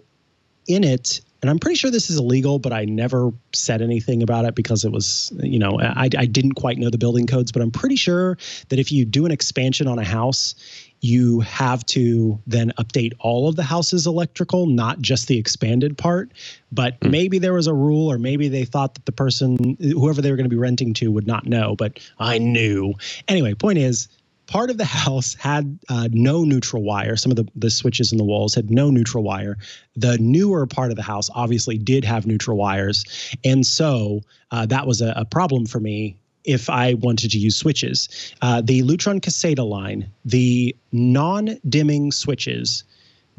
in it, and I'm pretty sure this is illegal, but I never said anything about it because it was, I didn't quite know the building codes, but I'm pretty sure that if you do an expansion on a house, you have to then update all of the house's electrical, not just the expanded part. But maybe there was a rule, or maybe they thought that the person, whoever they were going to be renting to, would not know, but I knew. Anyway, point is, part of the house had no neutral wire. Some of the switches in the walls had no neutral wire. The newer part of the house obviously did have neutral wires. And so that was a problem for me if I wanted to use switches. The Lutron Caseta line, the non-dimming switches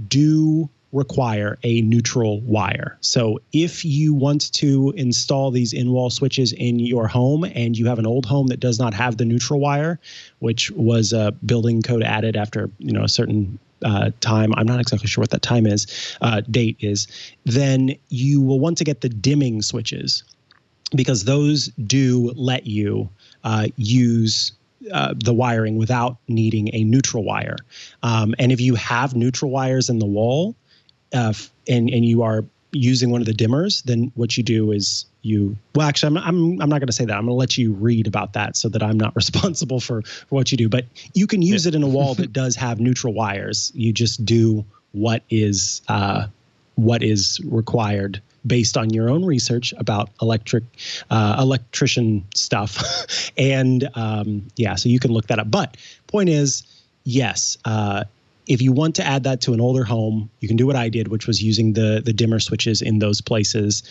do require a neutral wire. So if you want to install these in-wall switches in your home and you have an old home that does not have the neutral wire, which was a building code added after a certain time, I'm not exactly sure what that date is, then you will want to get the dimming switches, because those do let you use the wiring without needing a neutral wire. And if you have neutral wires in the wall, and you are using one of the dimmers, then what you do is actually, I'm not going to say that. I'm going to let you read about that so that I'm not responsible for what you do. But you can use it in a wall that does have neutral wires. You just do what is required based on your own research about electrician stuff. And so you can look that up. But point is, yes, if you want to add that to an older home, you can do what I did, which was using the dimmer switches in those places.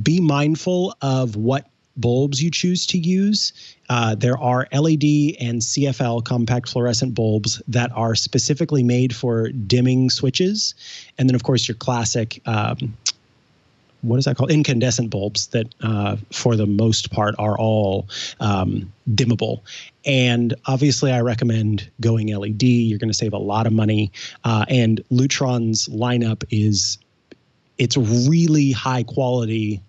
Be mindful of what bulbs you choose to use. There are LED and CFL, compact fluorescent bulbs, that are specifically made for dimming switches. And then, of course, your classic, what is that called? Incandescent bulbs that, for the most part, are all dimmable. And obviously, I recommend going LED. You're going to save a lot of money. And Lutron's lineup it's really high quality,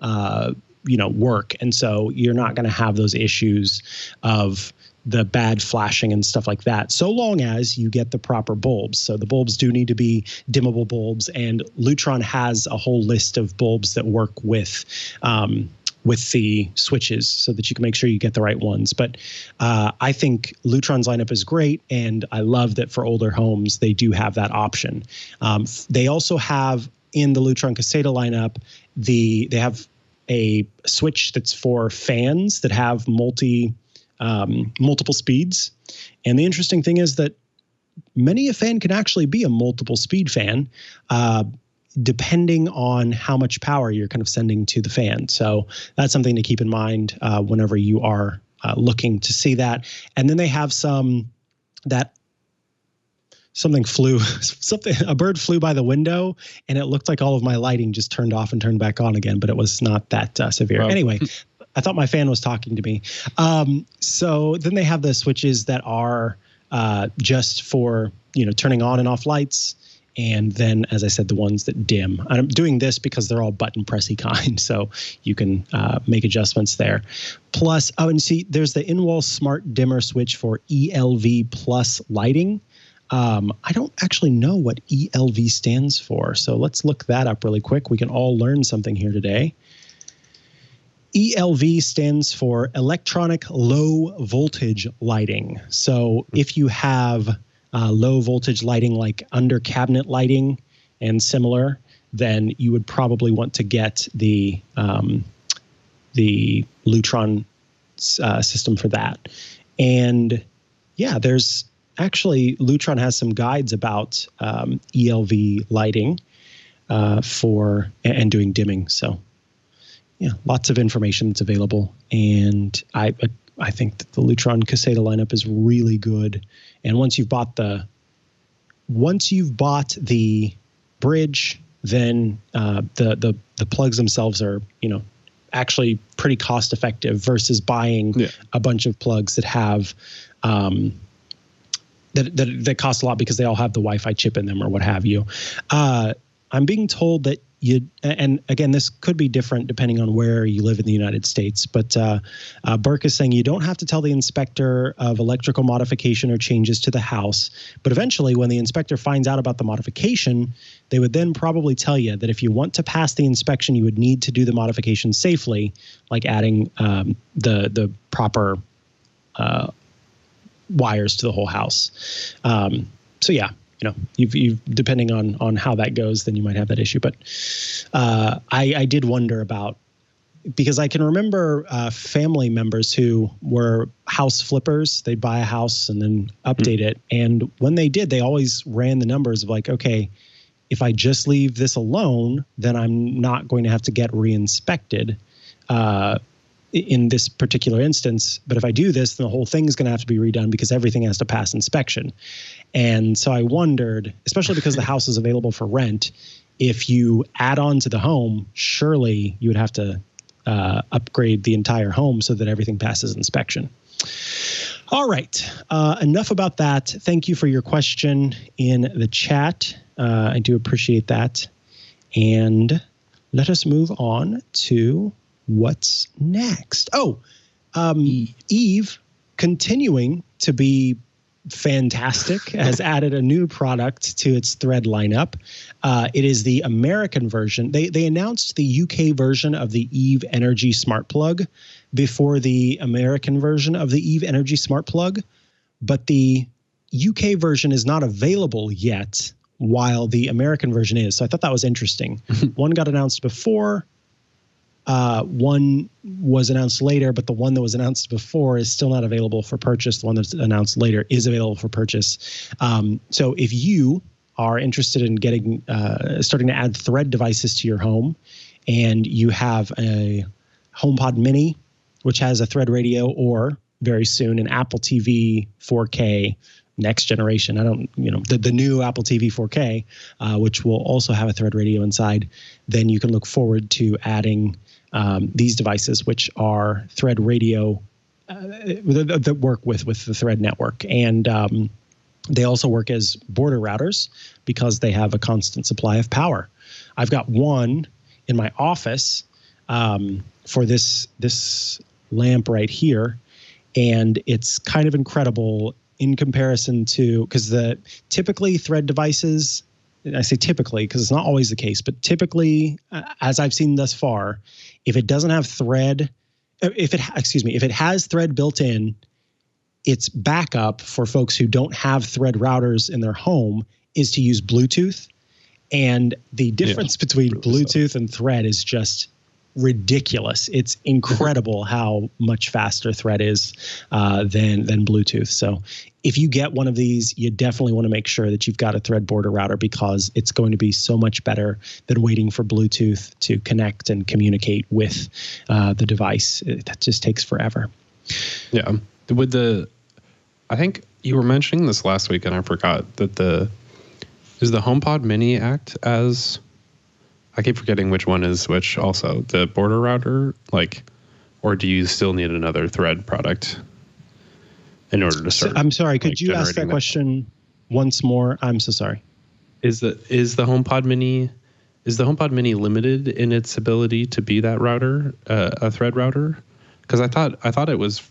work. And so you're not going to have those issues of the bad flashing and stuff like that, so long as you get the proper bulbs. So the bulbs do need to be dimmable bulbs, and Lutron has a whole list of bulbs that work with the switches so that you can make sure you get the right ones. But I think Lutron's lineup is great, and I love that for older homes, they do have that option. They also have, in the Lutron Caseta lineup, they have a switch that's for fans that have multiple speeds. And the interesting thing is that many a fan can actually be a multiple speed fan, depending on how much power you're kind of sending to the fan. So that's something to keep in mind whenever you are looking to see that. And then they have some a bird flew by the window, and it looked like all of my lighting just turned off and turned back on again, but it was not that severe. Well, anyway, I thought my fan was talking to me. So then they have the switches that are just for, turning on and off lights. And then, as I said, the ones that dim. I'm doing this because they're all button pressy kind, so you can make adjustments there. Plus, and see, there's the in-wall smart dimmer switch for ELV plus lighting. I don't actually know what ELV stands for, so let's look that up really quick. We can all learn something here today. ELV stands for electronic low voltage lighting. So if you have low voltage lighting like under cabinet lighting and similar, then you would probably want to get the Lutron system for that. And yeah, there's actually Lutron has some guides about ELV lighting and doing dimming. So yeah, lots of information that's available. And I think that the Lutron Caseta lineup is really good. And once you've bought the bridge, then the plugs themselves are, actually pretty cost effective versus buying a bunch of plugs that have that cost a lot because they all have the Wi-Fi chip in them or what have you. I'm being told that and again, this could be different depending on where you live in the United States, but Burke is saying you don't have to tell the inspector of electrical modification or changes to the house, but eventually when the inspector finds out about the modification, they would then probably tell you that if you want to pass the inspection, you would need to do the modification safely, like adding the proper wires to the whole house. So yeah. You've depending on how that goes, then you might have that issue. But I did wonder about, because I can remember family members who were house flippers. They'd buy a house and then update it. And when they did, they always ran the numbers of like, okay, if I just leave this alone, then I'm not going to have to get re-inspected in this particular instance. But if I do this, then the whole thing is going to have to be redone because everything has to pass inspection. And so I wondered, especially because the house is available for rent, if you add on to the home, surely you would have to upgrade the entire home so that everything passes inspection. All right. Enough about that. Thank you for your question in the chat. I do appreciate that. And let us move on to what's next. Eve, continuing to be fantastic, has added a new product to its Thread lineup. It is the American version. They announced the UK version of the Eve Energy Smart Plug before the American version of the Eve Energy Smart Plug, but the UK version is not available yet, while the American version is. So I thought that was interesting. One got announced before. One was announced later, but the one that was announced before is still not available for purchase. The one that's announced later is available for purchase. So if you are interested in getting starting to add Thread devices to your home, and you have a HomePod Mini, which has a Thread radio, or very soon an Apple TV 4K next generation, the new Apple TV 4K, which will also have a Thread radio inside, then you can look forward to adding these devices, which are Thread radio that work with the Thread network. And they also work as border routers because they have a constant supply of power. I've got one in my office for this lamp right here, and it's kind of incredible in comparison to, because typically Thread devices, I say typically because it's not always the case, but typically, as I've seen thus far, if it doesn't have Thread, if it has Thread built in, its backup for folks who don't have Thread routers in their home is to use Bluetooth. And the difference between Bluetooth and Thread is just ridiculous. It's incredible how much faster Thread is than Bluetooth. So if you get one of these, you definitely want to make sure that you've got a Thread border router, because it's going to be so much better than waiting for Bluetooth to connect and communicate with the device. That just takes forever. Yeah. With the I think you were mentioning this last week, and I forgot that is the HomePod Mini act as, I keep forgetting which one is which also, the border router, or do you still need another Thread product in order to start? I'm sorry, could you ask that question once more? I'm so sorry. Is the HomePod Mini limited in its ability to be that router, a Thread router? Because I thought it was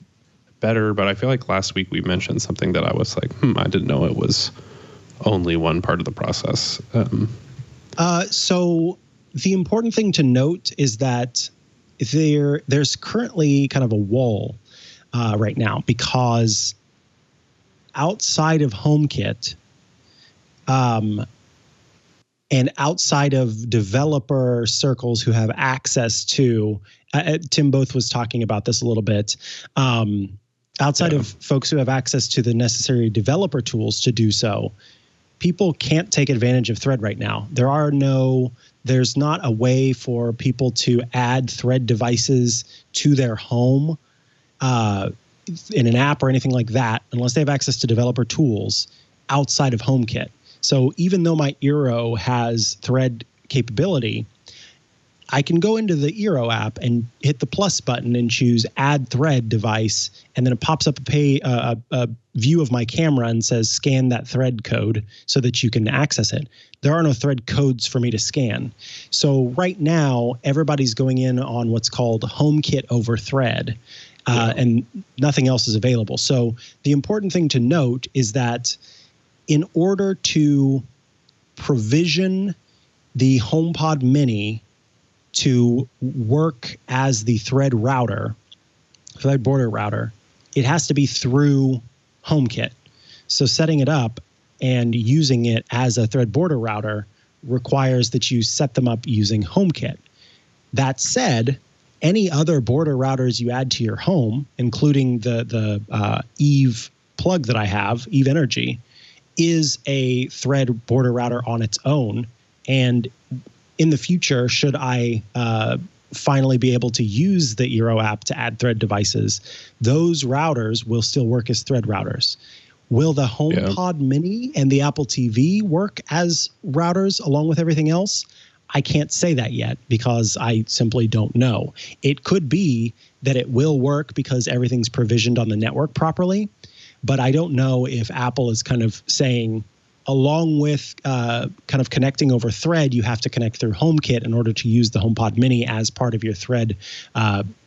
better, but I feel like last week we mentioned something that I was like, I didn't know it was only one part of the process. So the important thing to note is that there's currently kind of a wall right now, because outside of HomeKit, and outside of developer circles who have access to, Tim both was talking about this a little bit, outside of folks who have access to the necessary developer tools to do so, people can't take advantage of Thread right now. There's not a way for people to add Thread devices to their home in an app or anything like that, unless they have access to developer tools outside of HomeKit. So even though my Eero has Thread capability, I can go into the Eero app and hit the plus button and choose Add Thread Device, and then it pops up a view of my camera and says scan that Thread code so that you can access it. There are no Thread codes for me to scan. So right now, everybody's going in on what's called HomeKit over Thread, and nothing else is available. So the important thing to note is that in order to provision the HomePod Mini to work as the Thread border router, it has to be through HomeKit. So setting it up and using it as a Thread border router requires that you set them up using HomeKit. That said, any other border routers you add to your home, including the Eve plug that I have, Eve Energy, is a Thread border router on its own. And in the future, should I finally be able to use the Eero app to add Thread devices, those routers will still work as Thread routers. Will the HomePod Mini and the Apple TV work as routers along with everything else? I can't say that yet because I simply don't know. It could be that it will work because everything's provisioned on the network properly, but I don't know if Apple is kind of saying, along with kind of connecting over Thread, you have to connect through HomeKit in order to use the HomePod Mini as part of your Thread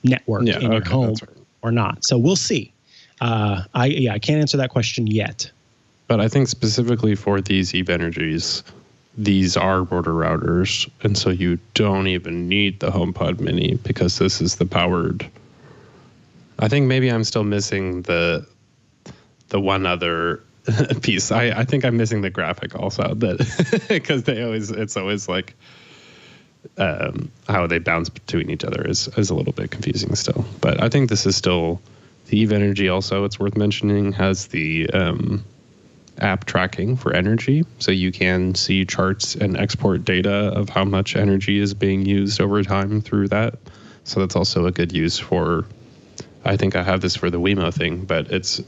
network in your home, or not. So we'll see. I can't answer that question yet. But I think specifically for these Eve Energies, these are border routers, and so you don't even need the HomePod Mini because this is the powered. I think maybe I'm still missing the one other piece. I think I'm missing the graphic also, that because it's always like how they bounce between each other is a little bit confusing still. But I think this is still the Eve Energy. Also, it's worth mentioning, has the app tracking for energy, so you can see charts and export data of how much energy is being used over time through that. So that's also a good use for. I think I have this for the Wemo thing, but it's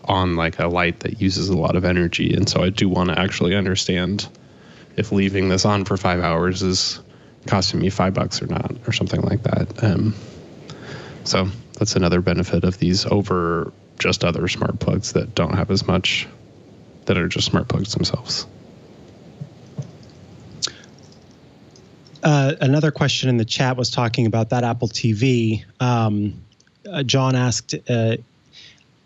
on like a light that uses a lot of energy, and so I do want to actually understand if leaving this on for 5 hours is costing me $5 or not, or something like that. So that's another benefit of these over just other smart plugs that don't have as much, that are just smart plugs themselves. Another question in the chat was talking about that Apple TV. John asked,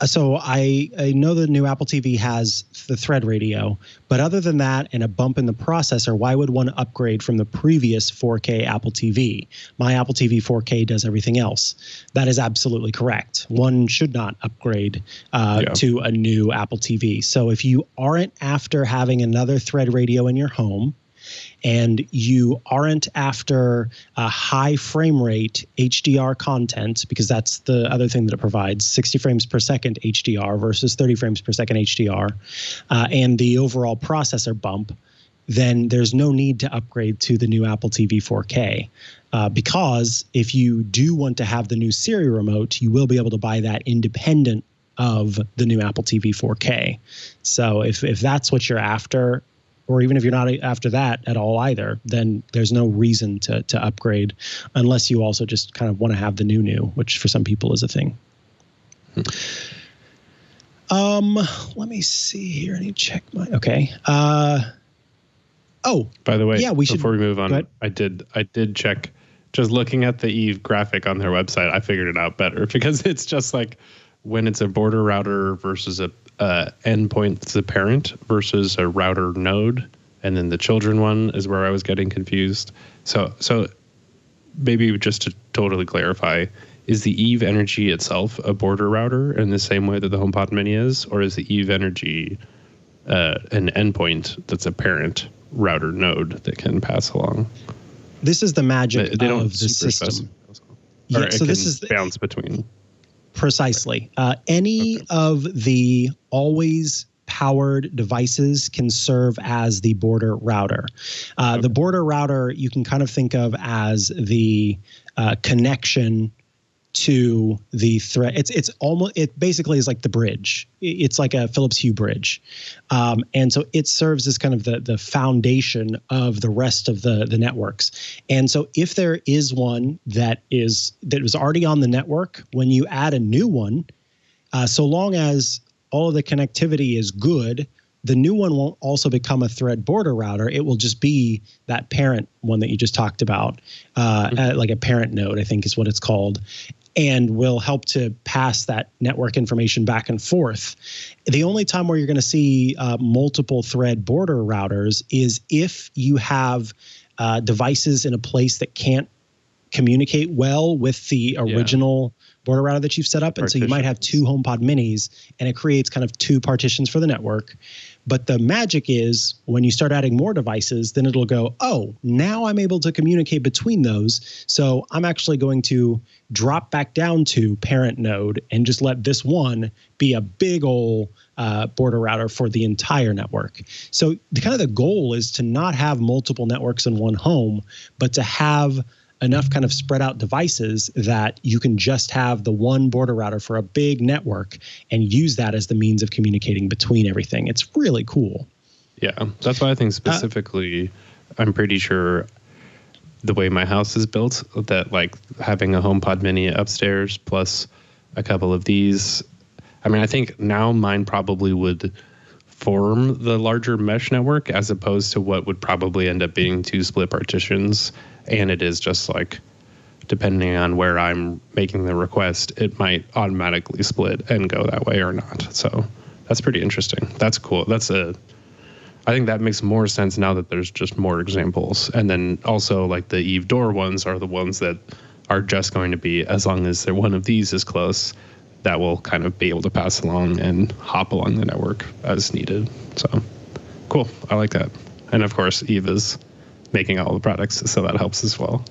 so I know the new Apple TV has the Thread radio, but other than that and a bump in the processor, why would one upgrade from the previous 4K Apple TV? My Apple TV 4K does everything else. That is absolutely correct. One should not upgrade to a new Apple TV. So if you aren't after having another Thread radio in your home, and you aren't after a high frame rate HDR content, because that's the other thing that it provides, 60 frames per second HDR versus 30 frames per second HDR, and the overall processor bump, then there's no need to upgrade to the new Apple TV 4K. Because if you do want to have the new Siri remote, you will be able to buy that independent of the new Apple TV 4K. So if that's what you're after, or even if you're not after that at all either, then there's no reason to upgrade unless you also just kind of want to have the new, which for some people is a thing. Let me see here. I need to check my, okay. By the way, yeah, before we move on, I did check, just looking at the Eve graphic on their website, I figured it out better because it's just like when it's a border router versus a endpoint that's a parent versus a router node, and then the children one is where I was getting confused. So maybe just to totally clarify, is the Eve Energy itself a border router in the same way that the HomePod Mini is, or is the Eve Energy an endpoint that's a parent router node that can pass along? This is the magic they don't of the system. Yeah, so this is bounce between. Precisely. Any of the always powered devices can serve as the border router. The border router you can kind of think of as the connection to the thread. It basically is like the bridge. It's like a Philips Hue bridge. And so it serves as kind of the foundation of the rest of the networks. And so if there is one that was already on the network, when you add a new one, so long as all of the connectivity is good, the new one won't also become a thread border router. It will just be that parent one that you just talked about, like a parent node, I think is what it's called, and will help to pass that network information back and forth. The only time where you're going to see multiple thread border routers is if you have devices in a place that can't communicate well with the original border router that you've set up. And so you might have two HomePod minis, and it creates kind of two partitions for the network. But the magic is when you start adding more devices, then it'll go, oh, now I'm able to communicate between those. So I'm actually going to drop back down to parent node and just let this one be a big old border router for the entire network. So the goal is to not have multiple networks in one home, but to have enough kind of spread out devices that you can just have the one border router for a big network and use that as the means of communicating between everything. It's really cool. Yeah, that's why I think specifically, I'm pretty sure the way my house is built, that like having a HomePod Mini upstairs plus a couple of these, I mean, I think now mine probably would form the larger mesh network as opposed to what would probably end up being two split partitions. And it is just like, depending on where I'm making the request, it might automatically split and go that way or not. So that's pretty interesting. That's cool. I think that makes more sense now that there's just more examples. And then also like the Eve Door ones are the ones that are just going to be, as long as one of these is close, that will kind of be able to pass along and hop along the network as needed. So cool. I like that. And of course, Eve is making all the products, so that helps as well.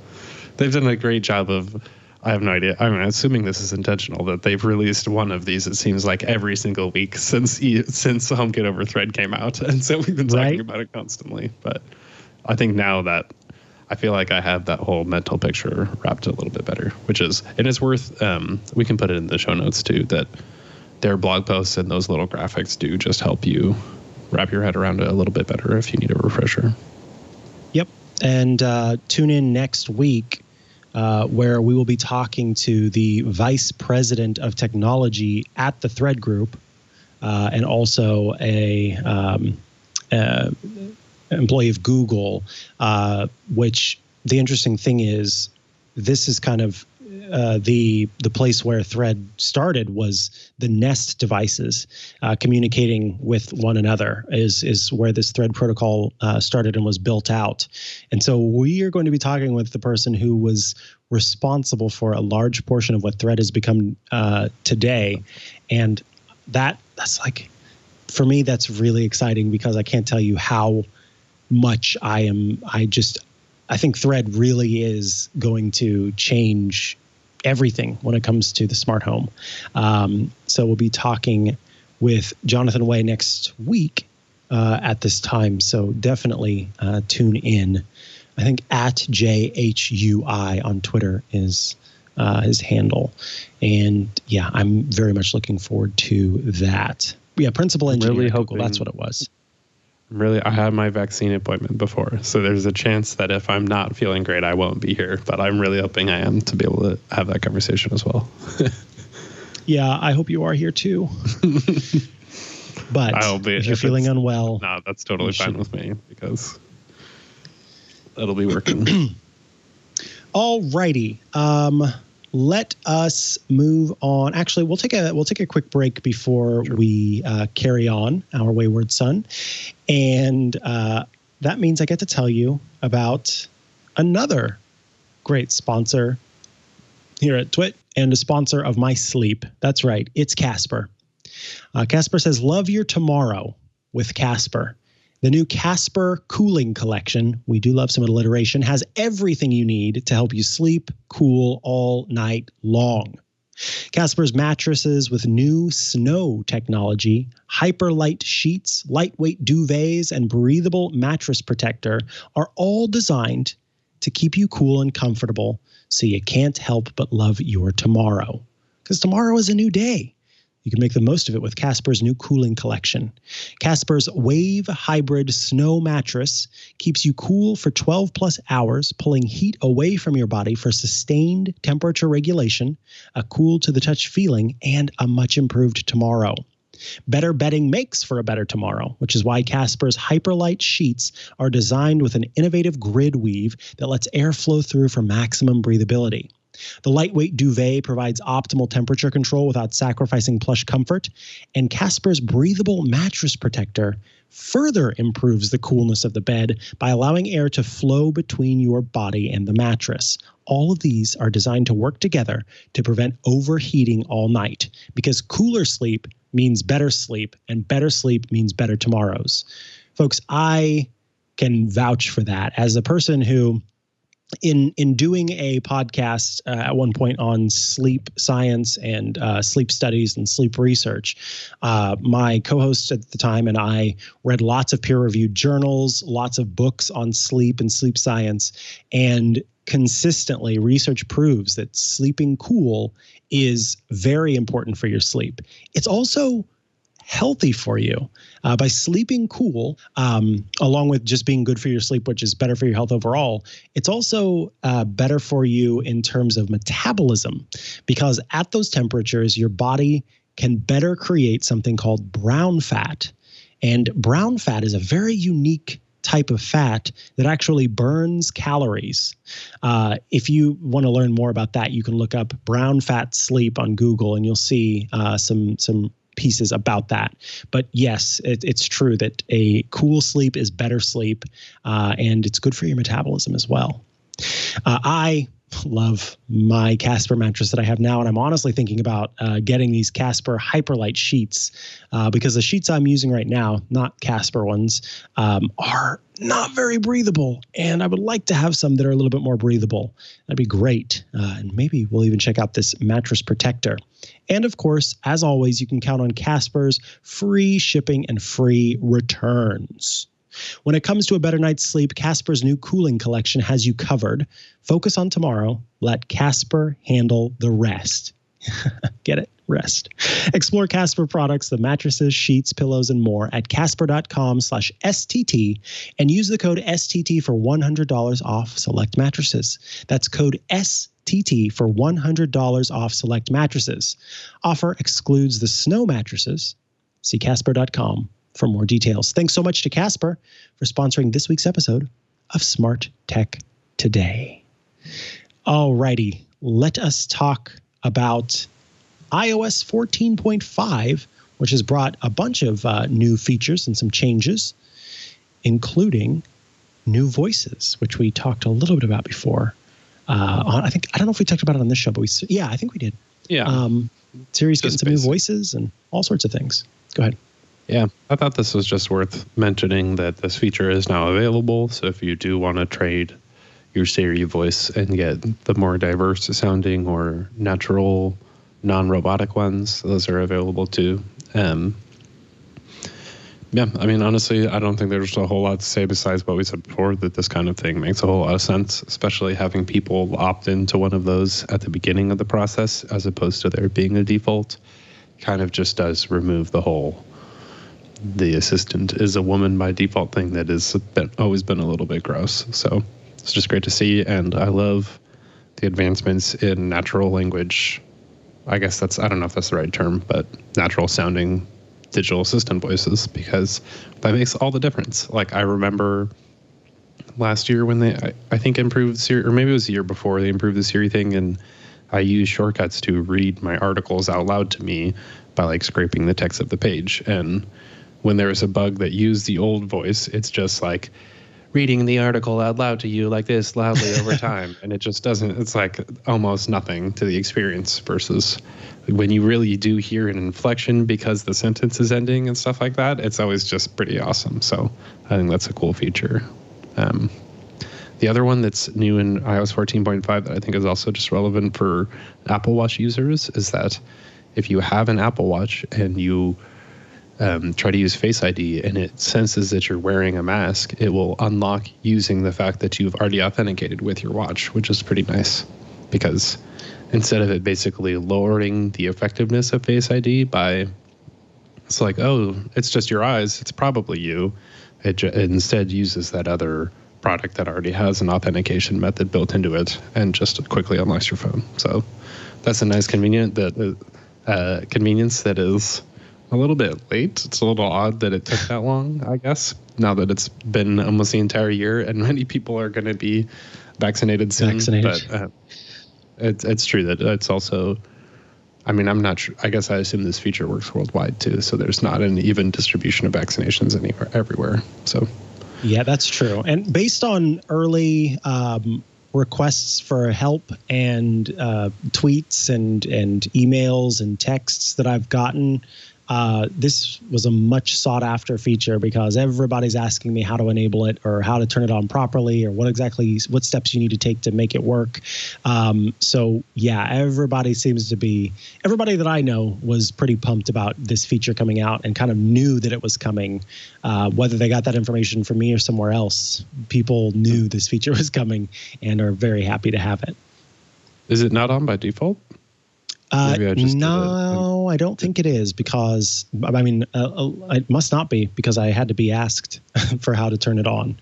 They've done a great job of, I have no idea, I'm assuming this is intentional, that they've released one of these, it seems like every single week since HomeKit over Thread came out. And so we've been talking about it constantly. But I think now that I feel like I have that whole mental picture wrapped a little bit better, and it's worth, we can put it in the show notes too, that their blog posts and those little graphics do just help you wrap your head around it a little bit better if you need a refresher. Yep. And tune in next week where we will be talking to the Vice President of Technology at the Thread Group and also a employee of Google, which the interesting thing is this is kind of the place where Thread started was the Nest devices communicating with one another is where this Thread protocol started and was built out. And so we are going to be talking with the person who was responsible for a large portion of what Thread has become today. And that's like, for me, that's really exciting because I can't tell you how much I think Thread really is going to change everything when it comes to the smart home. So we'll be talking with Jonathan Way next week at this time. So definitely tune in. I think at JHUI on Twitter is his handle. And yeah, I'm very much looking forward to that. Yeah, principal engineer really at Google, hoping, that's what it was. I had my vaccine appointment before, so there's a chance that if I'm not feeling great, I won't be here. But I'm really hoping I am to be able to have that conversation as well. Yeah, I hope you are here too. But if you're feeling unwell, no, that's totally fine with me because it'll be working. All righty. Let us move on. Actually, we'll take a quick break before we carry on our wayward son, and that means I get to tell you about another great sponsor here at Twit and a sponsor of my sleep. That's right, it's Casper. Casper says, "Love your tomorrow with Casper." The new Casper Cooling Collection, we do love some alliteration, has everything you need to help you sleep cool all night long. Casper's mattresses with new snow technology, hyper-light sheets, lightweight duvets, and breathable mattress protector are all designed to keep you cool and comfortable so you can't help but love your tomorrow. Because tomorrow is a new day. You can make the most of it with Casper's new cooling collection. Casper's Wave Hybrid Snow Mattress keeps you cool for 12 plus hours, pulling heat away from your body for sustained temperature regulation, a cool to the touch feeling, and a much improved tomorrow. Better bedding makes for a better tomorrow, which is why Casper's Hyperlight sheets are designed with an innovative grid weave that lets air flow through for maximum breathability. The lightweight duvet provides optimal temperature control without sacrificing plush comfort, and Casper's breathable mattress protector further improves the coolness of the bed by allowing air to flow between your body and the mattress. All of these are designed to work together to prevent overheating all night, because cooler sleep means better sleep, and better sleep means better tomorrows. Folks, I can vouch for that as a person who, in doing a podcast at one point on sleep science and sleep studies and sleep research, my co-host at the time and I read lots of peer-reviewed journals, lots of books on sleep and sleep science, and consistently research proves that sleeping cool is very important for your sleep. It's also healthy for you. By sleeping cool, along with just being good for your sleep, which is better for your health overall, it's also better for you in terms of metabolism, because at those temperatures, your body can better create something called brown fat. And brown fat is a very unique type of fat that actually burns calories. If you want to learn more about that, you can look up brown fat sleep on Google, and you'll see some pieces about that. But yes, it's true that a cool sleep is better sleep, and it's good for your metabolism as well. I love my Casper mattress that I have now, and I'm honestly thinking about getting these Casper Hyperlight sheets because the sheets I'm using right now, not Casper ones, are not very breathable, and I would like to have some that are a little bit more breathable. That'd be great, and maybe we'll even check out this mattress protector. And of course, as always, you can count on Casper's free shipping and free returns. When it comes to a better night's sleep, Casper's new cooling collection has you covered. Focus on tomorrow. Let Casper handle the rest. Get it? Rest. Explore Casper products, the mattresses, sheets, pillows, and more at casper.com/STT and use the code STT for $100 off select mattresses. That's code STT for $100 off select mattresses. Offer excludes the snow mattresses. See casper.com for more details. Thanks so much to Casper for sponsoring this week's episode of Smart Tech Today. All righty, let us talk about iOS 14.5, which has brought a bunch of new features and some changes, including new voices, which we talked a little bit about before. I don't know if we talked about it on this show, but I think we did. Yeah. Siri's getting some new voices and all sorts of things. Go ahead. Yeah, I thought this was just worth mentioning that this feature is now available. So if you do want to trade your Siri voice and get the more diverse sounding or natural, non-robotic ones, those are available too. Yeah, I mean, honestly, I don't think there's a whole lot to say besides what we said before, that this kind of thing makes a whole lot of sense, especially having people opt into one of those at the beginning of the process as opposed to there being a default. Kind of just does remove the whole, the assistant is a woman by default thing that has always been a little bit gross. So it's just great to see, and I love the advancements in natural language. I guess I don't know if that's the right term, but natural sounding digital assistant voices, because that makes all the difference. Like, I remember last year when I think improved Siri, or maybe it was the year before, they improved the Siri thing, and I used shortcuts to read my articles out loud to me by like scraping the text of the page. And when there is a bug that used the old voice, it's just like reading the article out loud to you like this loudly over time. And it just doesn't, it's like almost nothing to the experience, versus when you really do hear an inflection because the sentence is ending and stuff like that, it's always just pretty awesome. So I think that's a cool feature. The other one that's new in iOS 14.5 that I think is also just relevant for Apple Watch users is that if you have an Apple Watch and you try to use Face ID and it senses that you're wearing a mask, it will unlock using the fact that you've already authenticated with your watch, which is pretty nice, because instead of it basically lowering the effectiveness of Face ID by, it's like, oh, it's just your eyes, it's probably you, it instead uses that other product that already has an authentication method built into it and just quickly unlocks your phone. So that's a nice convenience that is a little bit late. It's a little odd that it took that long, I guess, now that it's been almost the entire year and many people are going to be vaccinated soon. But it's true that it's also, I mean, I'm not sure. I guess I assume this feature works worldwide too, so there's not an even distribution of vaccinations everywhere. So yeah, that's true. And based on early requests for help and tweets and emails and texts that I've gotten, this was a much sought after feature, because everybody's asking me how to enable it or how to turn it on properly or what steps you need to take to make it work. So yeah, everybody that I know was pretty pumped about this feature coming out and kind of knew that it was coming. Whether they got that information from me or somewhere else, people knew this feature was coming and are very happy to have it. Is it not on by default? No, I don't think it is, because, I mean, it must not be, because I had to be asked for how to turn it on,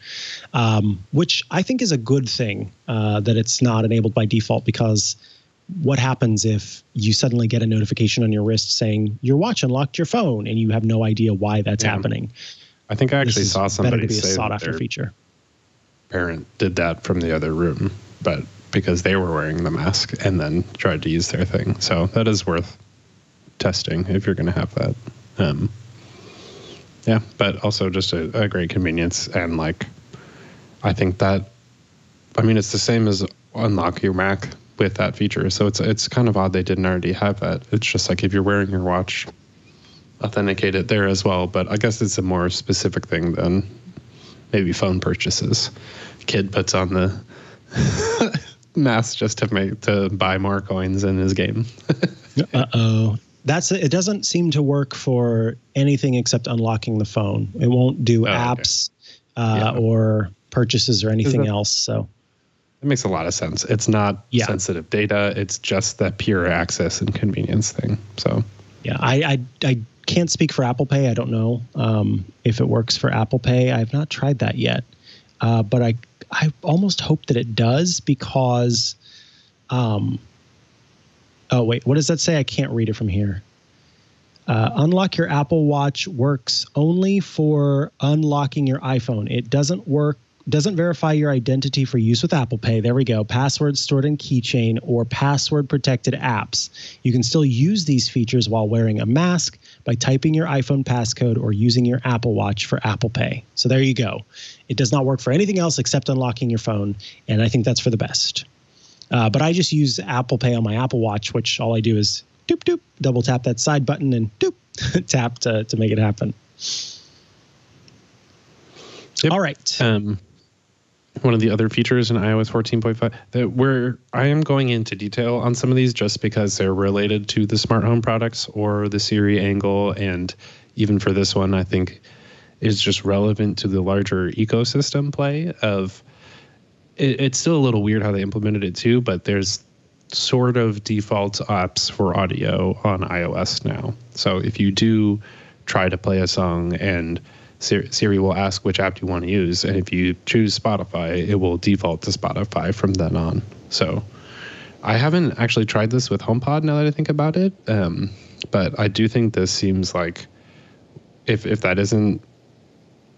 which I think is a good thing, that it's not enabled by default, because what happens if you suddenly get a notification on your wrist saying your watch unlocked your phone and you have no idea why that's happening? I think I actually saw somebody better to be a say sought-after feature. Parent did that from the other room, but because they were wearing the mask and then tried to use their thing. So that is worth testing if you're going to have that. Yeah, but also just a great convenience. And like, I think that, I mean, it's the same as unlock your Mac with that feature. So it's kind of odd they didn't already have that. It's just like if you're wearing your watch, authenticate it there as well. But I guess it's a more specific thing than maybe phone purchases. Kid puts on the mask just to buy more coins in his game. It doesn't seem to work for anything except unlocking the phone. It won't do apps or purchases or anything else. So it makes a lot of sense. It's not sensitive data. It's just that pure access and convenience thing. So yeah, I can't speak for Apple Pay. I don't know if it works for Apple Pay. I've not tried that yet, but I almost hope that it does, because, oh wait, what does that say? I can't read it from here. Unlock your Apple Watch works only for unlocking your iPhone. It doesn't verify your identity for use with Apple Pay. There we go. Passwords stored in keychain or password protected apps. You can still use these features while wearing a mask by typing your iPhone passcode or using your Apple Watch for Apple Pay. So there you go. It does not work for anything else except unlocking your phone, and I think that's for the best. But I just use Apple Pay on my Apple Watch, which all I do is doop, doop, double tap that side button and doop, tap to make it happen. Yep. All right. One of the other features in iOS 14.5 that where I am going into detail on some of these just because they're related to the smart home products or the Siri angle. And even for this one, I think is just relevant to the larger ecosystem play of it's still a little weird how they implemented it too, but there's sort of default apps for audio on iOS now. So if you do try to play a song and Siri will ask which app do you want to use, and if you choose Spotify, it will default to Spotify from then on. So I haven't actually tried this with HomePod now that I think about it, but I do think this seems like if that isn't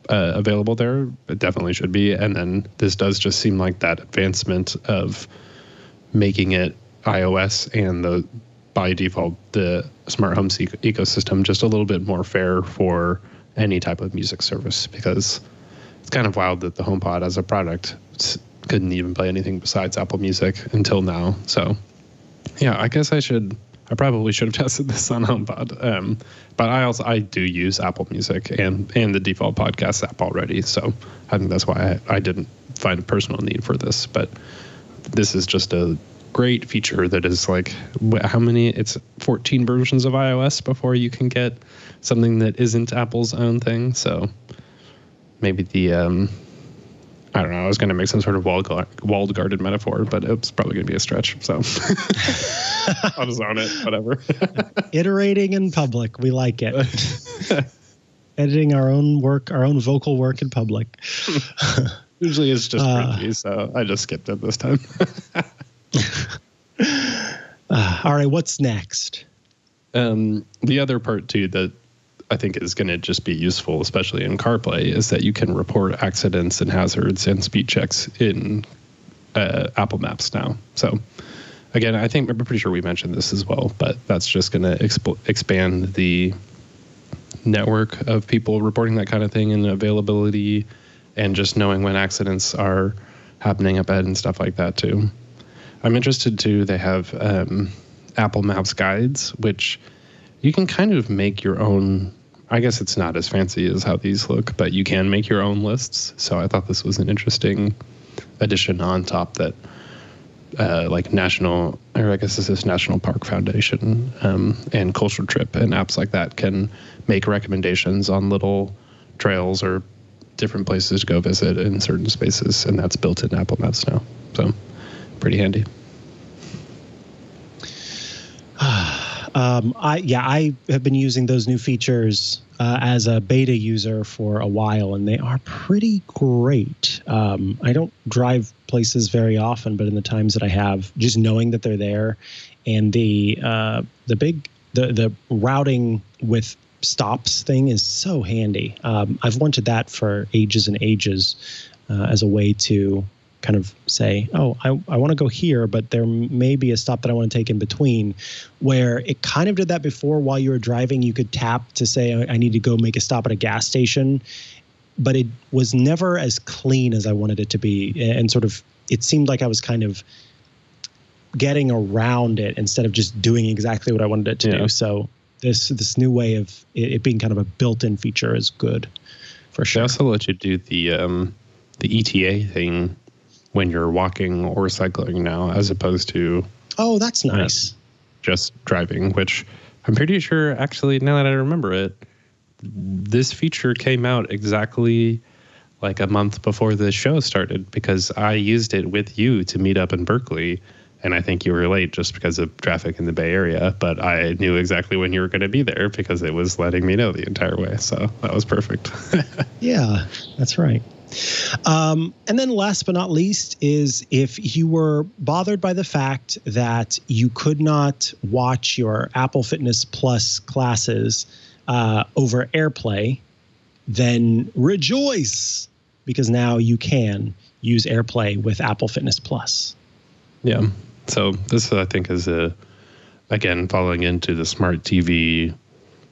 available there, it definitely should be. And then this does just seem like that advancement of making it iOS and by default the smart home ecosystem just a little bit more fair for any type of music service, because it's kind of wild that the HomePod as a product couldn't even play anything besides Apple Music until now. So yeah, I guess I probably should have tested this on HomePod. But I do use Apple Music and the default podcast app already. So I think that's why I didn't find a personal need for this. But this is just a great feature that is like, how many? It's 14 versions of iOS before you can get something that isn't Apple's own thing. So maybe I don't know. I was going to make some sort of walled garden metaphor, but it's probably going to be a stretch. So I'll just own it. Whatever. Iterating in public. We like it. Editing our own work, our own vocal work in public. Usually it's just cringy, so I just skipped it this time. All right. What's next? The other part, too, that I think is going to just be useful, especially in CarPlay, is that you can report accidents and hazards and speed checks in Apple Maps now. So, again, I'm pretty sure we mentioned this as well, but that's just going to expand the network of people reporting that kind of thing and availability and just knowing when accidents are happening up ahead and stuff like that, too. I'm interested, too, they have Apple Maps guides, which you can kind of make your own. I guess it's not as fancy as how these look, but you can make your own lists. So I thought this was an interesting addition on top that like National Park Foundation and Culture Trip and apps like that can make recommendations on little trails or different places to go visit in certain spaces. And that's built in Apple Maps now. So pretty handy. I have been using those new features as a beta user for a while, and they are pretty great. I don't drive places very often, but in the times that I have, just knowing that they're there, and the routing with stops thing is so handy. I've wanted that for ages and ages as a way to kind of say, oh, I want to go here, but there may be a stop that I want to take in between, where it kind of did that before. While you were driving, you could tap to say, I need to go make a stop at a gas station, but it was never as clean as I wanted it to be. And sort of, it seemed like I was kind of getting around it instead of just doing exactly what I wanted it to do. So this new way of it being kind of a built-in feature is good for sure. They also let you do the ETA thing when you're walking or cycling now, as opposed to that's nice, just driving, which I'm pretty sure, actually, now that I remember it, this feature came out exactly like a month before the show started, because I used it with you to meet up in Berkeley, and I think you were late just because of traffic in the Bay Area, but I knew exactly when you were going to be there because it was letting me know the entire way, so that was perfect. Yeah, that's right. And then last but not least is if you were bothered by the fact that you could not watch your Apple Fitness Plus classes over AirPlay, then rejoice, because now you can use AirPlay with Apple Fitness Plus. Yeah. So this, I think, is again, following into the smart TV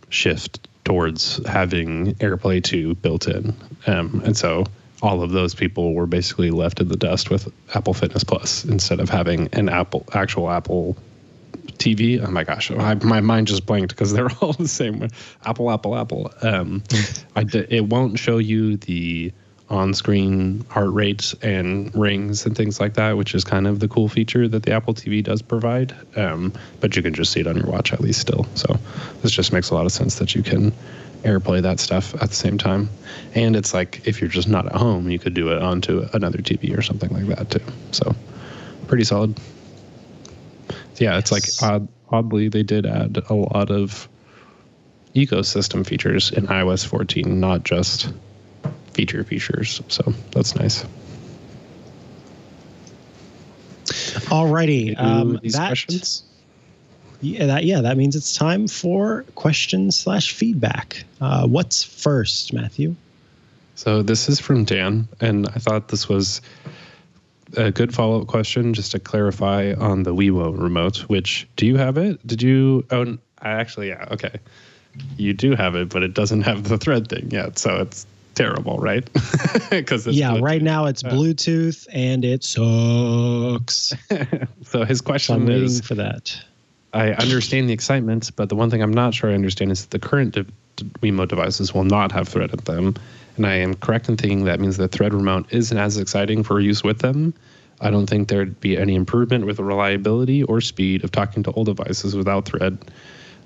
shift towards having AirPlay 2 built in. And so all of those people were basically left in the dust with Apple Fitness Plus instead of having an actual Apple TV. Oh my gosh, my mind just blanked because they're all the same. Apple. It won't show you the on-screen heart rates and rings and things like that, which is kind of the cool feature that the Apple TV does provide. But you can just see it on your watch at least still. So this just makes a lot of sense that you can AirPlay that stuff at the same time. And it's like, if you're just not at home, you could do it onto another TV or something like that too. So pretty solid. Yeah, it's like oddly, they did add a lot of ecosystem features in iOS 14, not just features. So that's nice. Alrighty. These questions? That means it's time for questions/feedback. What's first, Matthew? So this is from Dan, and I thought this was a good follow-up question just to clarify on the Wemo remote, which, do you have it? Did you? Oh, actually, yeah, okay. You do have it, but it doesn't have the thread thing yet, so it's terrible, right? Because right now it's Bluetooth, and it sucks. So his question I'm waiting is, for that. I understand the excitement, but the one thing I'm not sure I understand is that the current Wemo devices will not have thread in them. And I am correct in thinking that means the thread remote isn't as exciting for use with them. I don't think there'd be any improvement with the reliability or speed of talking to old devices without thread.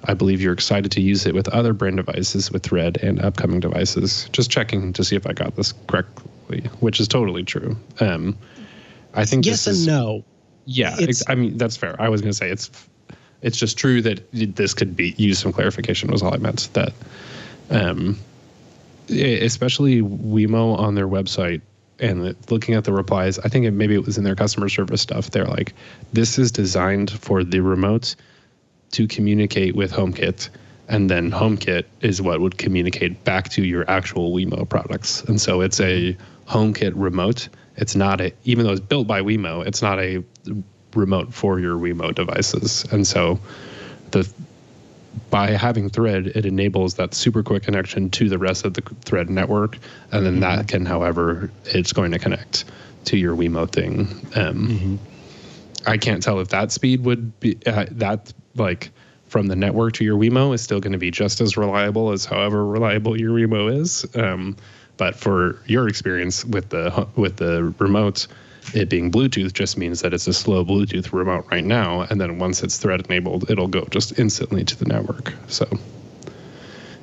I believe you're excited to use it with other brand devices with thread and upcoming devices. Just checking to see if I got this correctly, which is totally true. I think yes and no. Yeah, I mean, that's fair. I was going to say it's just true that this could be use some clarification was all I meant. That especially Wemo on their website and looking at the replies, I think maybe it was in their customer service stuff. They're like, this is designed for the remote to communicate with HomeKit, and then HomeKit is what would communicate back to your actual Wemo products. And so it's a HomeKit remote. It's not even though it's built by Wemo, it's not a remote for your Wemo devices. And so by having thread, it enables that super quick connection to the rest of the thread network. And then that can, however, it's going to connect to your Wemo thing. I can't tell if that speed would be that, like, from the network to your Wemo is still going to be just as reliable as however reliable your Wemo is. But for your experience with the remote, it being Bluetooth just means that it's a slow Bluetooth remote right now, and then once it's thread enabled, it'll go just instantly to the network. So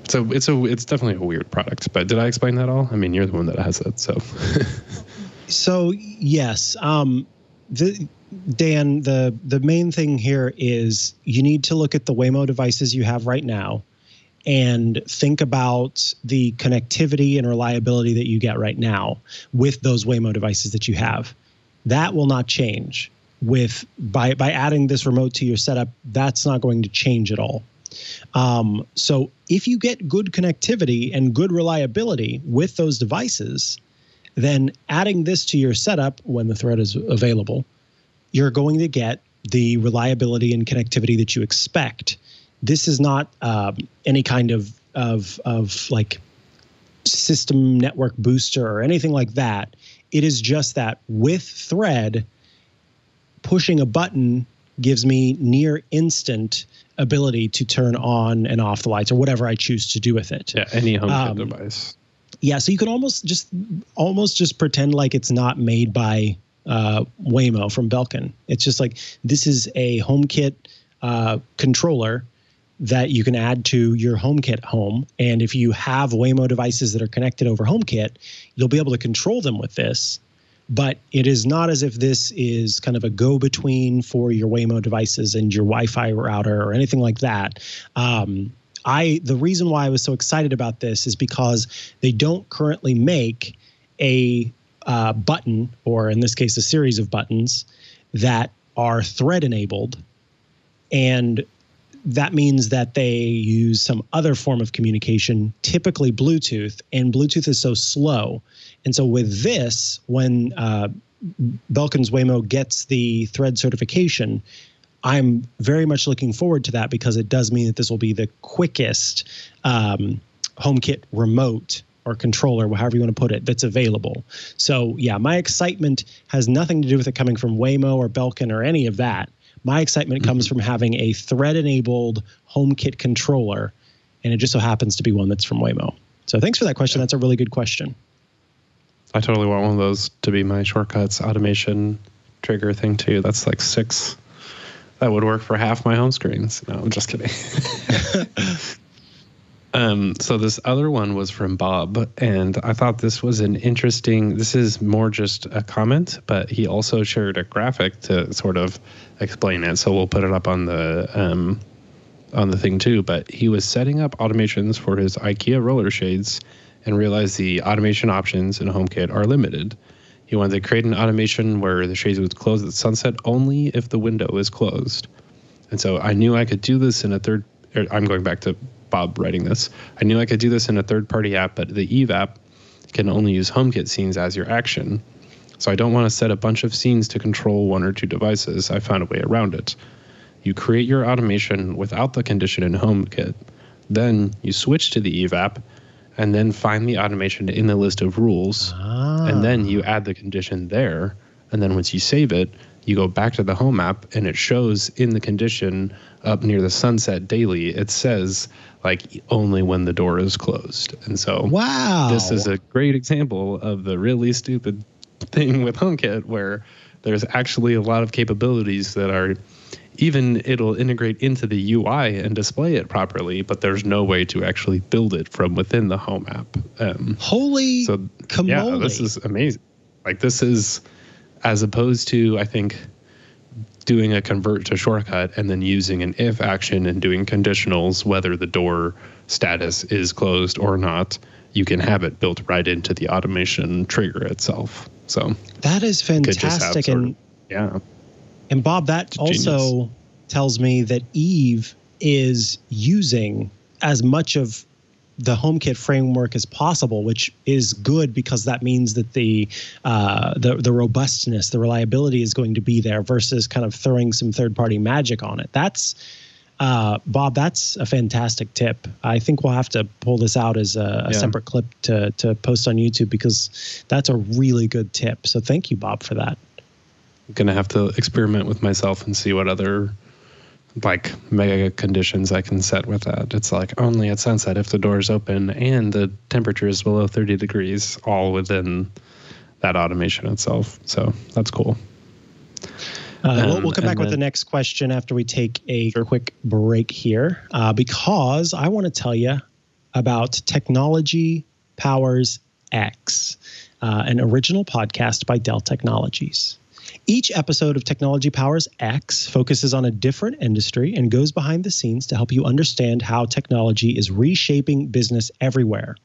it's definitely a weird product. But did I explain that all? I mean, you're the one that has it, so. So yes, Dan, the main thing here is you need to look at the Wemo devices you have right now and think about the connectivity and reliability that you get right now with those Wemo devices that you have. That will not change by adding this remote to your setup. That's not going to change at all. So if you get good connectivity and good reliability with those devices, then adding this to your setup when the thread is available, you're going to get the reliability and connectivity that you expect. This is not any kind of like system network booster or anything like that. It is just that with thread, pushing a button gives me near instant ability to turn on and off the lights or whatever I choose to do with it. Yeah, any HomeKit device. Yeah, so you can almost just pretend like it's not made by Wemo from Belkin. It's just like, this is a HomeKit controller that you can add to your HomeKit home. And if you have Wemo devices that are connected over HomeKit, you'll be able to control them with this. But it is not as if this is kind of a go-between for your Wemo devices and your Wi-Fi router or anything like that. The reason why I was so excited about this is because they don't currently make a button, or in this case, a series of buttons that are thread enabled. And that means that they use some other form of communication, typically Bluetooth, and Bluetooth is so slow. And so with this, when Belkin's Wemo gets the thread certification, I'm very much looking forward to that because it does mean that this will be the quickest HomeKit remote or controller, however you want to put it, that's available. So yeah, my excitement has nothing to do with it coming from Wemo or Belkin or any of that. My excitement comes from having a thread-enabled HomeKit controller, and it just so happens to be one that's from Wemo. So thanks for that question. Yeah. That's a really good question. I totally want one of those to be my shortcuts automation trigger thing too. That's like 6. That would work for half my home screens. No, I'm just kidding. So this other one was from Bob, and I thought this was an interesting, this is more just a comment, but he also shared a graphic to sort of explain it. So we'll put it up on the thing too. But he was setting up automations for his IKEA roller shades and realized the automation options in HomeKit are limited. He wanted to create an automation where the shades would close at sunset only if the window is closed. And so I knew I could do this in I'm going back to Bob writing this. I knew I could do this in a third-party app, but the Eve app can only use HomeKit scenes as your action. So I don't want to set a bunch of scenes to control one or two devices. I found a way around it. You create your automation without the condition in HomeKit. Then you switch to the Eve app and then find the automation in the list of rules. And then you add the condition there. And then once you save it, you go back to the home app and it shows in the condition up near the sunset daily, it says like only when the door is closed. And so this is a great example of the really stupid thing with HomeKit where there's actually a lot of capabilities that are it'll integrate into the UI and display it properly, but there's no way to actually build it from within the home app. Holy camole. Yeah, this is amazing. Like this is, as opposed to, I think, doing a convert to shortcut and then using an if action and doing conditionals, whether the door status is closed or not, you can have it built right into the automation trigger itself. So that is fantastic. And Bob, that also tells me that Eve is using as much of the HomeKit framework as possible, which is good because that means that the robustness, the reliability is going to be there versus kind of throwing some third-party magic on it. That's Bob, that's a fantastic tip. I think we'll have to pull this out as a separate clip to post on YouTube because that's a really good tip. So thank you, Bob, for that. I'm going to have to experiment with myself and see what other like mega conditions I can set with that. It's like only at sunset if the door is open and the temperature is below 30 degrees, all within that automation itself. So that's cool. We'll come back with the next question after we take a quick break here because I want to tell you about Technology Powers X, an original podcast by Dell Technologies. Each episode of Technology Powers X focuses on a different industry and goes behind the scenes to help you understand how technology is reshaping business everywhere.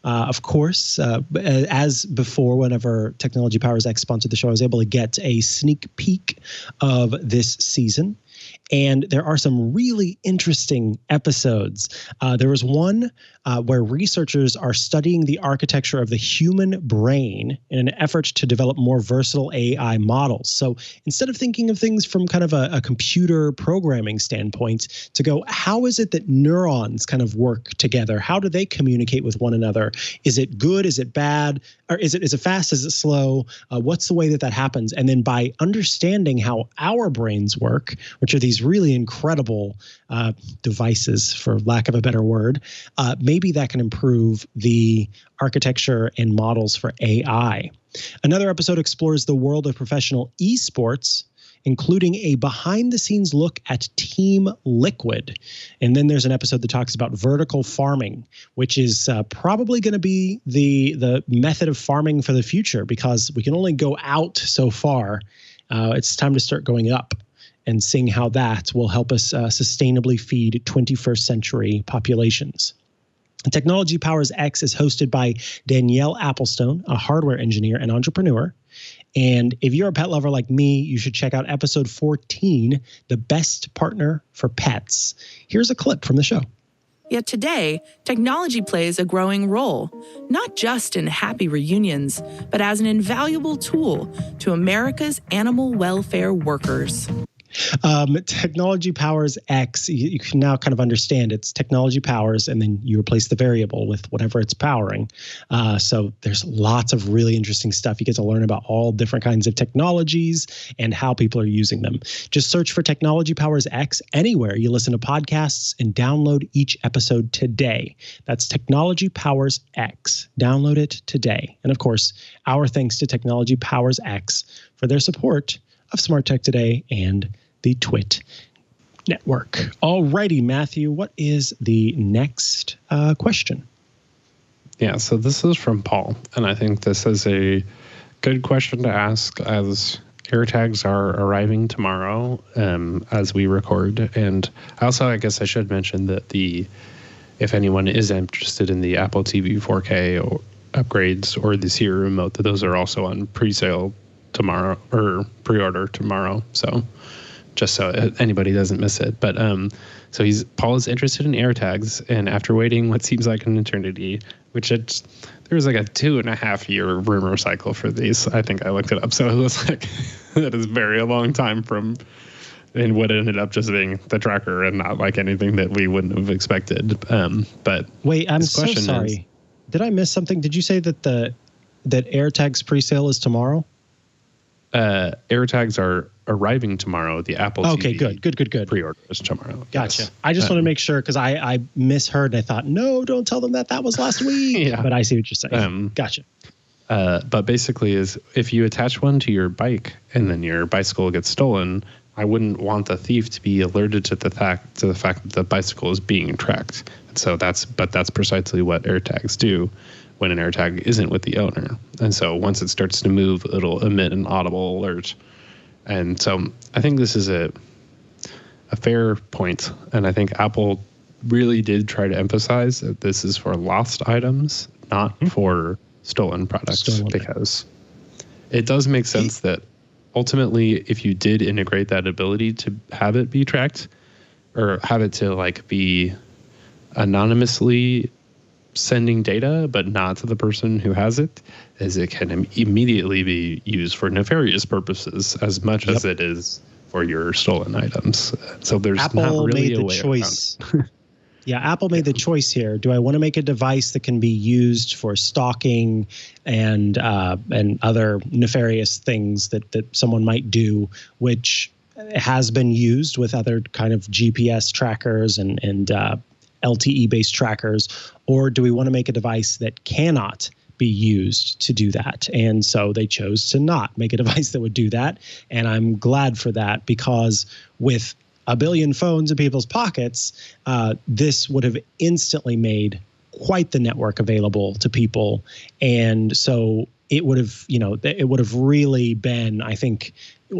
Of course, as before, whenever Technology Powers X sponsored the show, I was able to get a sneak peek of this season. And there are some really interesting episodes. There was one where researchers are studying the architecture of the human brain in an effort to develop more versatile AI models. So instead of thinking of things from kind of a computer programming standpoint, to go, how is it that neurons kind of work together? How do they communicate with one another? Is it good? Is it bad? Or is it fast? Is it slow? What's the way that happens? And then by understanding how our brains work, which are these really incredible devices, for lack of a better word, maybe that can improve the architecture and models for AI. Another episode explores the world of professional esports, including a behind-the-scenes look at Team Liquid. And then there's an episode that talks about vertical farming, which is probably going to be the method of farming for the future because we can only go out so far. It's time to start going up and seeing how that will help us sustainably feed 21st century populations. Technology Powers X is hosted by Danielle Applestone, a hardware engineer and entrepreneur. And if you're a pet lover like me, you should check out episode 14, The Best Partner for Pets. Here's a clip from the show. Yet today, technology plays a growing role, not just in happy reunions, but as an invaluable tool to America's animal welfare workers. Technology Powers X, you can now kind of understand it's Technology Powers, and then you replace the variable with whatever it's powering. So there's lots of really interesting stuff. You get to learn about all different kinds of technologies and how people are using them. Just search for Technology Powers X anywhere you listen to podcasts and download each episode today. That's Technology Powers X. Download it today. And of course, our thanks to Technology Powers X for their support of Smart Tech Today and the Twit. network. All righty, Matthew, what is the next question? Yeah, so this is from Paul, and I think this is a good question to ask as AirTags are arriving tomorrow as we record. And also, I guess I should mention that if anyone is interested in the Apple TV 4K or upgrades or the Siri remote, that those are also on pre-sale tomorrow or pre-order tomorrow. So just so anybody doesn't miss it. But so Paul is interested in AirTags, and after waiting what seems like an eternity, there was like a 2.5-year rumor cycle for these. I think I looked it up. So it was like, that is very a long time and what ended up just being the tracker and not like anything that we wouldn't have expected. But wait, I'm so sorry. Did I miss something? Did you say that that AirTags pre-sale is tomorrow? AirTags are arriving tomorrow. The Apple TV good. pre-order is tomorrow. Gotcha. Yes. I just want to make sure because I misheard and I thought, no, don't tell them that was last week. Yeah. But I see what you're saying. Gotcha. But basically is if you attach one to your bike and then your bicycle gets stolen, I wouldn't want the thief to be alerted to the fact that the bicycle is being tracked. So that's precisely what AirTags do when an AirTag isn't with the owner. And so once it starts to move, it'll emit an audible alert. And so I think this is a fair point. And I think Apple really did try to emphasize that this is for lost items, not for stolen products, because it does make sense that ultimately, if you did integrate that ability to have it be tracked or have it to like be anonymously sending data, but not to the person who has it, as it can immediately be used for nefarious purposes as much as it is for your stolen items. So there's Apple not really made a the way choice. Yeah, Apple made the choice here. Do I want to make a device that can be used for stalking and other nefarious things that someone might do, which has been used with other kind of GPS trackers and LTE-based trackers, or do we want to make a device that cannot be used to do that? And so they chose to not make a device that would do that. And I'm glad for that, because with a billion phones in people's pockets, this would have instantly made quite the network available to people. And so it would have really been, I think,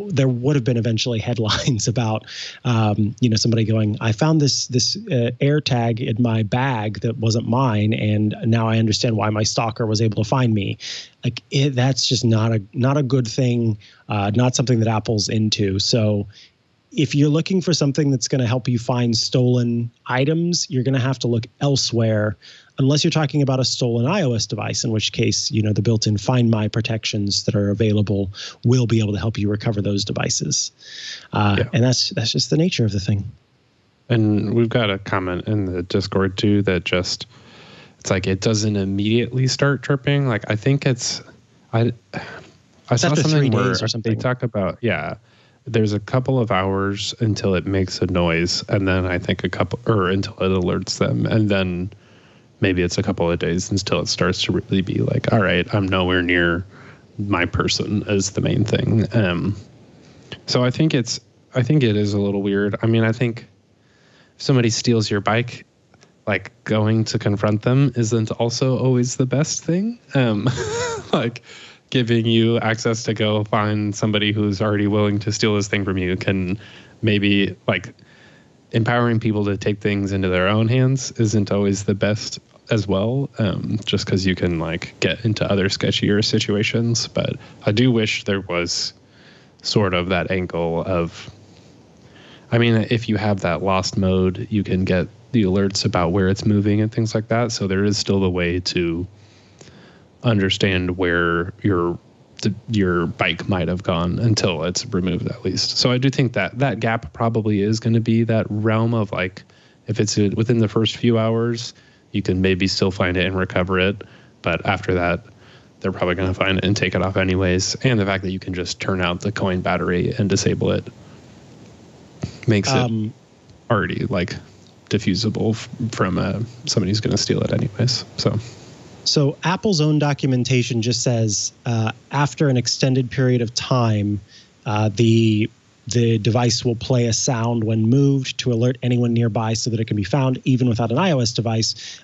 there would have been eventually headlines about, somebody going, I found this AirTag in my bag that wasn't mine, and now I understand why my stalker was able to find me. Like that's just not a good thing, not something that Apple's into. So if you're looking for something that's going to help you find stolen items, you're going to have to look elsewhere, unless you're talking about a stolen iOS device, in which case, the built-in Find My protections that are available will be able to help you recover those devices. And that's just the nature of the thing. And we've got a comment in the Discord too that it's like it doesn't immediately start chirping. Like I think I saw something 3 where days or something. they talk about there's a couple of hours until it makes a noise, and then I think until it alerts them, and then maybe it's a couple of days until it starts to really be like, all right, I'm nowhere near my person as the main thing. So I think it is a little weird. I mean, I think if somebody steals your bike, like going to confront them isn't also always the best thing. Like giving you access to go find somebody who's already willing to steal this thing from you can maybe like empowering people to take things into their own hands isn't always the best as well, just because you can like get into other sketchier situations. But I do wish there was sort of that angle of, I mean, if you have that lost mode, you can get the alerts about where it's moving and things like that. So there is still the way to understand where your bike might have gone until it's removed, at least. So I do think that gap probably is going to be that realm of like, if it's within the first few hours, you can maybe still find it and recover it. But after that, they're probably going to find it and take it off anyways. And the fact that you can just turn out the coin battery and disable it makes it already like diffusable from somebody who's going to steal it anyways. So Apple's own documentation just says after an extended period of time, the The device will play a sound when moved to alert anyone nearby so that it can be found even without an iOS device.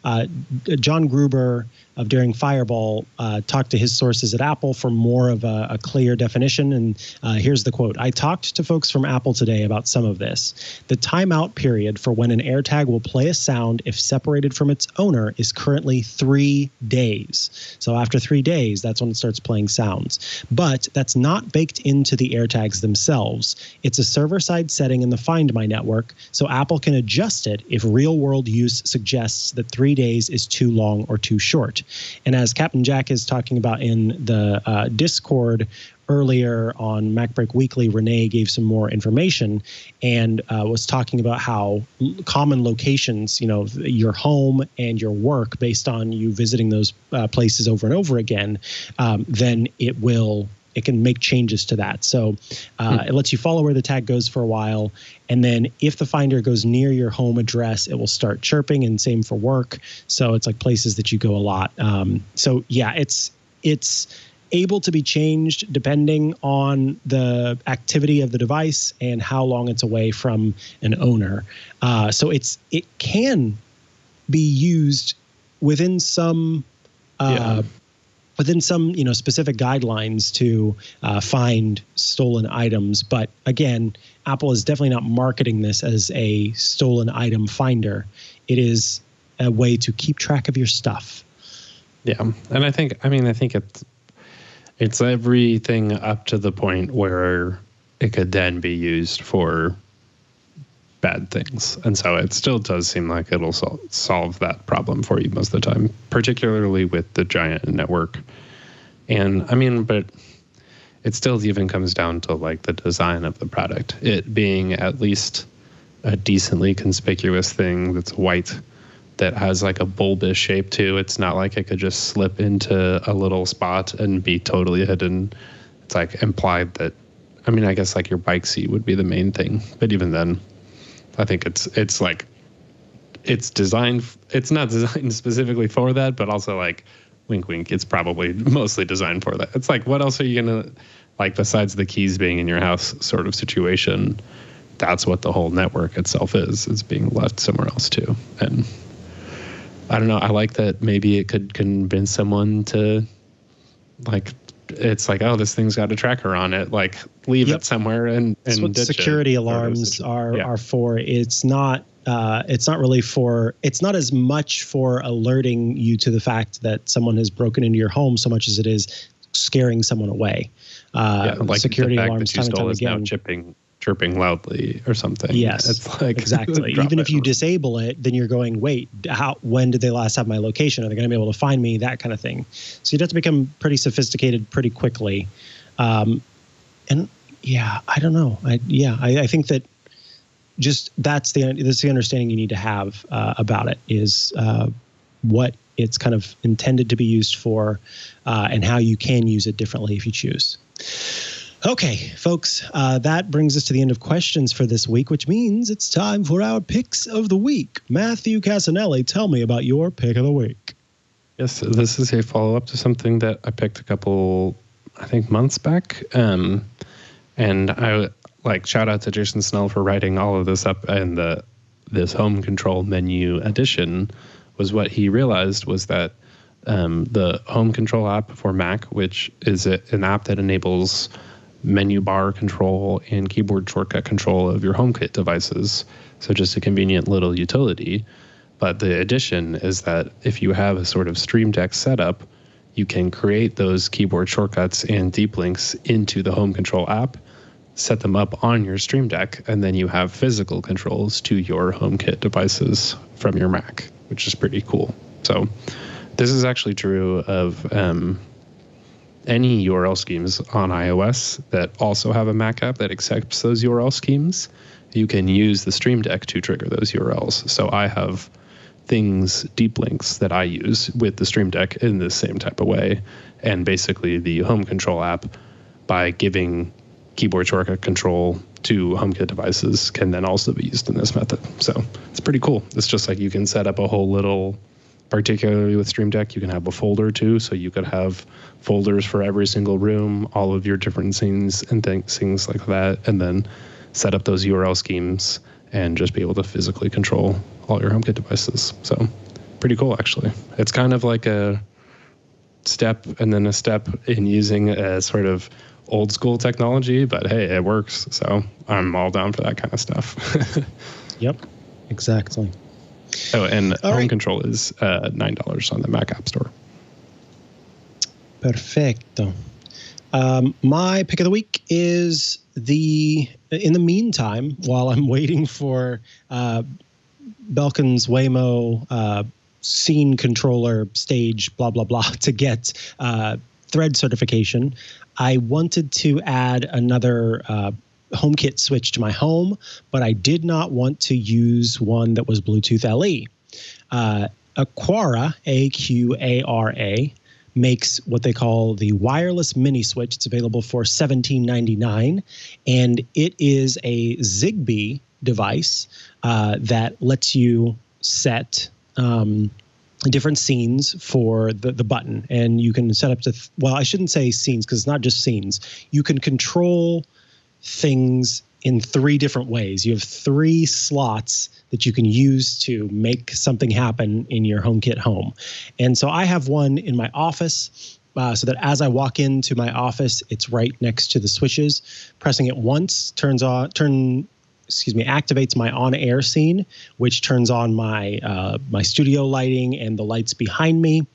John Gruber of Daring Fireball talked to his sources at Apple for more of a clear definition. And here's the quote. I talked to folks from Apple today about some of this. The timeout period for when an AirTag will play a sound if separated from its owner is currently 3 days. So after 3 days, that's when it starts playing sounds. But that's not baked into the AirTags themselves. It's a server-side setting in the Find My network, so Apple can adjust it if real-world use suggests that 3 days is too long or too short. And as Captain Jack is talking about in the Discord earlier on MacBreak Weekly, Renee gave some more information and was talking about how common locations, your home and your work, based on you visiting those places over and over again, then it can make changes to that. So it lets you follow where the tag goes for a while. And then if the finder goes near your home address, it will start chirping, and same for work. So it's like places that you go a lot. So yeah, it's able to be changed depending on the activity of the device and how long it's away from an owner. So it can be used within some specific guidelines to find stolen items. But again, Apple is definitely not marketing this as a stolen item finder. It is a way to keep track of your stuff. Yeah. And I think it's everything up to the point where it could then be used for bad things. And so it still does seem like it'll solve that problem for you most of the time, particularly with the giant network. And but it still even comes down to like the design of the product, it being at least a decently conspicuous thing that's white, that has like a bulbous shape too. It's not like it could just slip into a little spot and be totally hidden. It's like implied that, I guess like your bike seat would be the main thing, but even then, I think it's designed. It's not designed specifically for that, but also like, wink, wink. It's probably mostly designed for that. It's like, what else are you gonna like besides the keys being in your house sort of situation? That's what the whole network itself is being left somewhere else too. And I don't know. I like that maybe it could convince someone to like. It's like, oh, this thing's got a tracker on it. Like, leave it somewhere and that's what security alarms are for. It's not really for. It's not as much for alerting you to the fact that someone has broken into your home so much as it is scaring someone away. Like security the alarms that you stole is now chirping loudly or something. Yes, it's like exactly. Even if you disable it, then you're going, wait, when did they last have my location? Are they going to be able to find me? That kind of thing. So you'd have to become pretty sophisticated pretty quickly. And yeah, I don't know. I think that just that's the understanding you need to have about it is what it's kind of intended to be used for and how you can use it differently if you choose. Okay, folks, that brings us to the end of questions for this week, which means it's time for our picks of the week. Matthew Casanelli, tell me about your pick of the week. Yes, this is a follow-up to something that I picked a couple, I think, months back. And I shout out to Jason Snell for writing all of this up. And this home control menu addition was what he realized was that the home control app for Mac, which is an app that enables menu bar control and keyboard shortcut control of your HomeKit devices. So just a convenient little utility. But the addition is that if you have a sort of Stream Deck setup, you can create those keyboard shortcuts and deep links into the home control app, set them up on your Stream Deck, and then you have physical controls to your HomeKit devices from your Mac, which is pretty cool. So this is actually true of any URL schemes on iOS that also have a Mac app that accepts those URL schemes. You can use the Stream Deck to trigger those URLs. So I have deep links that I use with the Stream Deck in the same type of way. And basically the home control app, by giving keyboard shortcut control to HomeKit devices, can then also be used in this method. So it's pretty cool. It's just like you can set up a whole little particularly with Stream Deck, you can have a folder too. So you could have folders for every single room, all of your different scenes and things like that, and then set up those URL schemes and just be able to physically control all your HomeKit devices. So pretty cool, actually. It's kind of like a step and then a step in using a sort of old school technology, but hey, it works. So I'm all down for that kind of stuff. Yep, exactly. Oh, and all Home right. Control is $9 on the Mac App Store. Perfecto. My pick of the week is in the meantime, while I'm waiting for Belkin's Waymo scene controller stage, blah, blah, blah, to get thread certification, I wanted to add another HomeKit switch to my home, but I did not want to use one that was Bluetooth LE. Aquara, A-Q-A-R-A, makes what they call the wireless mini switch. It's available for $17.99, and it is a Zigbee device that lets you set different scenes for the button, and you can set up to well, I shouldn't say scenes because it's not just scenes. You can control things in 3 different ways. You have 3 slots that you can use to make something happen in your HomeKit home. And so I have one in my office so that as I walk into my office, it's right next to the switches. Pressing it once activates my on-air scene, which turns on my my studio lighting and the lights behind me.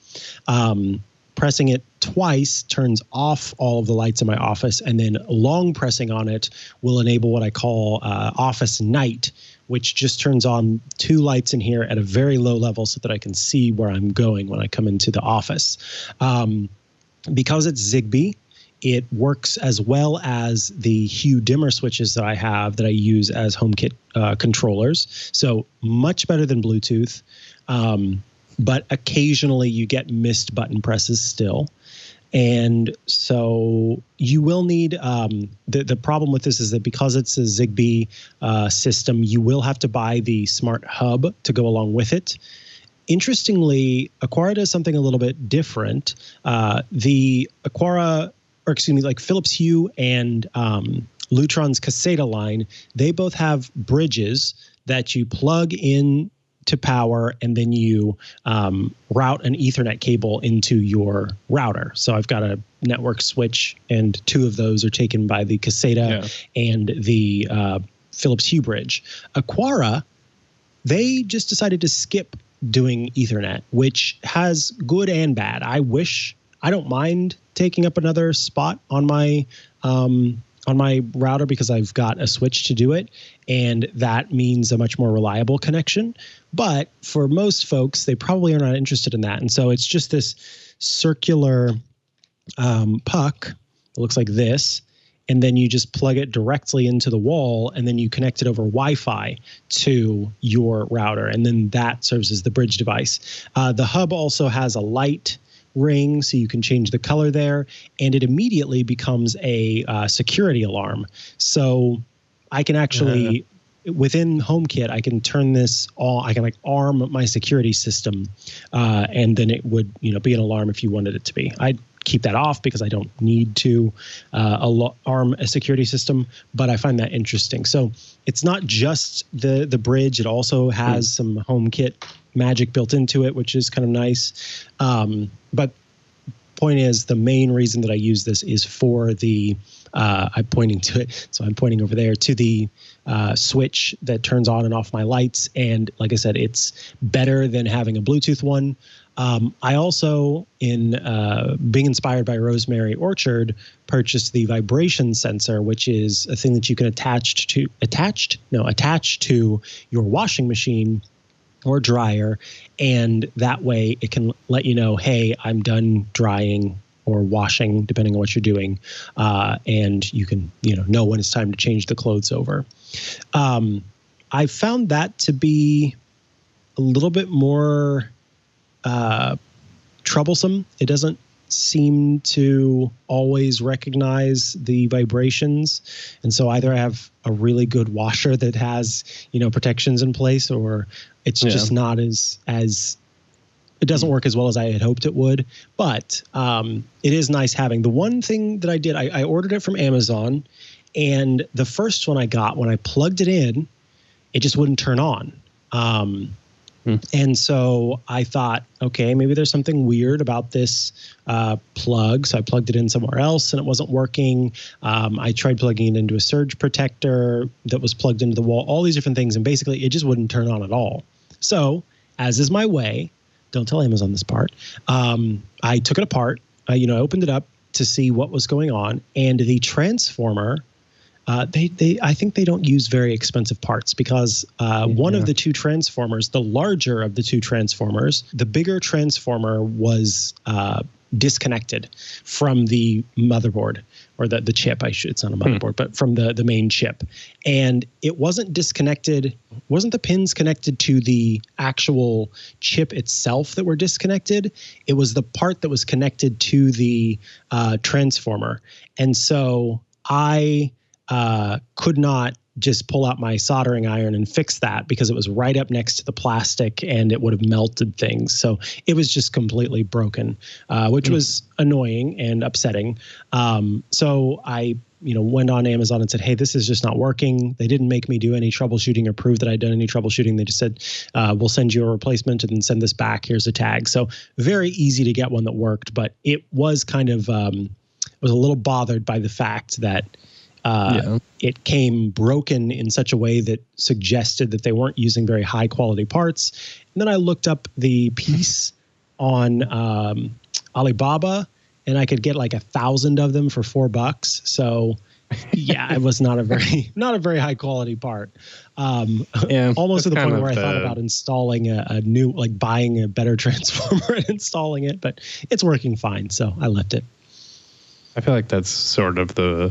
Pressing it twice turns off all of the lights in my office, and then long pressing on it will enable what I call office night, which just turns on 2 lights in here at a very low level so that I can see where I'm going when I come into the office. Because it's Zigbee, it works as well as the hue dimmer switches that I have that I use as HomeKit controllers. So much better than Bluetooth. But occasionally you get missed button presses still. And so you will need, the problem with this is that because it's a Zigbee system, you will have to buy the smart hub to go along with it. Interestingly, Aquara does something a little bit different. The Aquara, like Philips Hue and Lutron's Caseta line, they both have bridges that you plug in to power, and then you route an Ethernet cable into your router. So I've got a network switch, and 2 of those are taken by the Caseta and the Philips Hue bridge. Aquara, they just decided to skip doing Ethernet, which has good and bad. I don't mind taking up another spot on my router because I've got a switch to do it, and that means a much more reliable connection. But for most folks, they probably are not interested in that. And so it's just this circular puck that looks like this, and then you just plug it directly into the wall, and then you connect it over Wi-Fi to your router, and then that serves as the bridge device. The hub also has a light ring, so you can change the color there, and it immediately becomes a security alarm. So I can actually, within HomeKit, I can turn this on. I can arm my security system, and then it would be an alarm if you wanted it to be. I'd keep that off because I don't need to arm a security system, but I find that interesting. So it's not just the bridge; it also has some HomeKit magic built into it, which is kind of nice. But point is, the main reason that I use this is for the, I'm pointing to it, so I'm pointing over there to the switch that turns on and off my lights. And like I said, it's better than having a Bluetooth one. I also, in being inspired by Rosemary Orchard, purchased the vibration sensor, which is a thing that you can attach to your washing machine or dryer, and that way it can let you know, hey, I'm done drying or washing, depending on what you're doing, and you can know when it's time to change the clothes over. I found that to be a little bit more troublesome. It doesn't seem to always recognize the vibrations, and so either I have a really good washer that has protections in place, or it's just not as It doesn't work as well as I had hoped it would, but it is nice having. The one thing that I did, I ordered it from Amazon, and the first one I got, when I plugged it in, it just wouldn't turn on. And so I thought, okay, maybe there's something weird about this plug. So I plugged it in somewhere else and it wasn't working. I tried plugging it into a surge protector that was plugged into the wall, all these different things. And basically it just wouldn't turn on at all. So as is my way, don't tell Amazon this part. I took it apart. I opened it up to see what was going on. And the transformer, I think they don't use very expensive parts because one of the two transformers, the larger of the two transformers, the bigger transformer was disconnected from the motherboard or the chip. It's not a motherboard, but from the main chip. And it wasn't disconnected. Wasn't the pins connected to the actual chip itself that were disconnected? It was the part that was connected to the transformer. And so I could not just pull out my soldering iron and fix that because it was right up next to the plastic and it would have melted things. So it was just completely broken, which was annoying and upsetting. So I, went on Amazon and said, hey, this is just not working. They didn't make me do any troubleshooting or prove that I'd done any troubleshooting. They just said, we'll send you a replacement and then send this back. Here's a tag. So very easy to get one that worked, but it was kind of, was a little bothered by the fact that it came broken in such a way that suggested that they weren't using very high quality parts. And then I looked up the piece on Alibaba, and I could get like 1,000 of them for $4. So yeah, it was not a very high quality part. Almost to the point where I thought about installing a new, like buying a better transformer and installing it, but it's working fine. So I left it. I feel like that's sort of the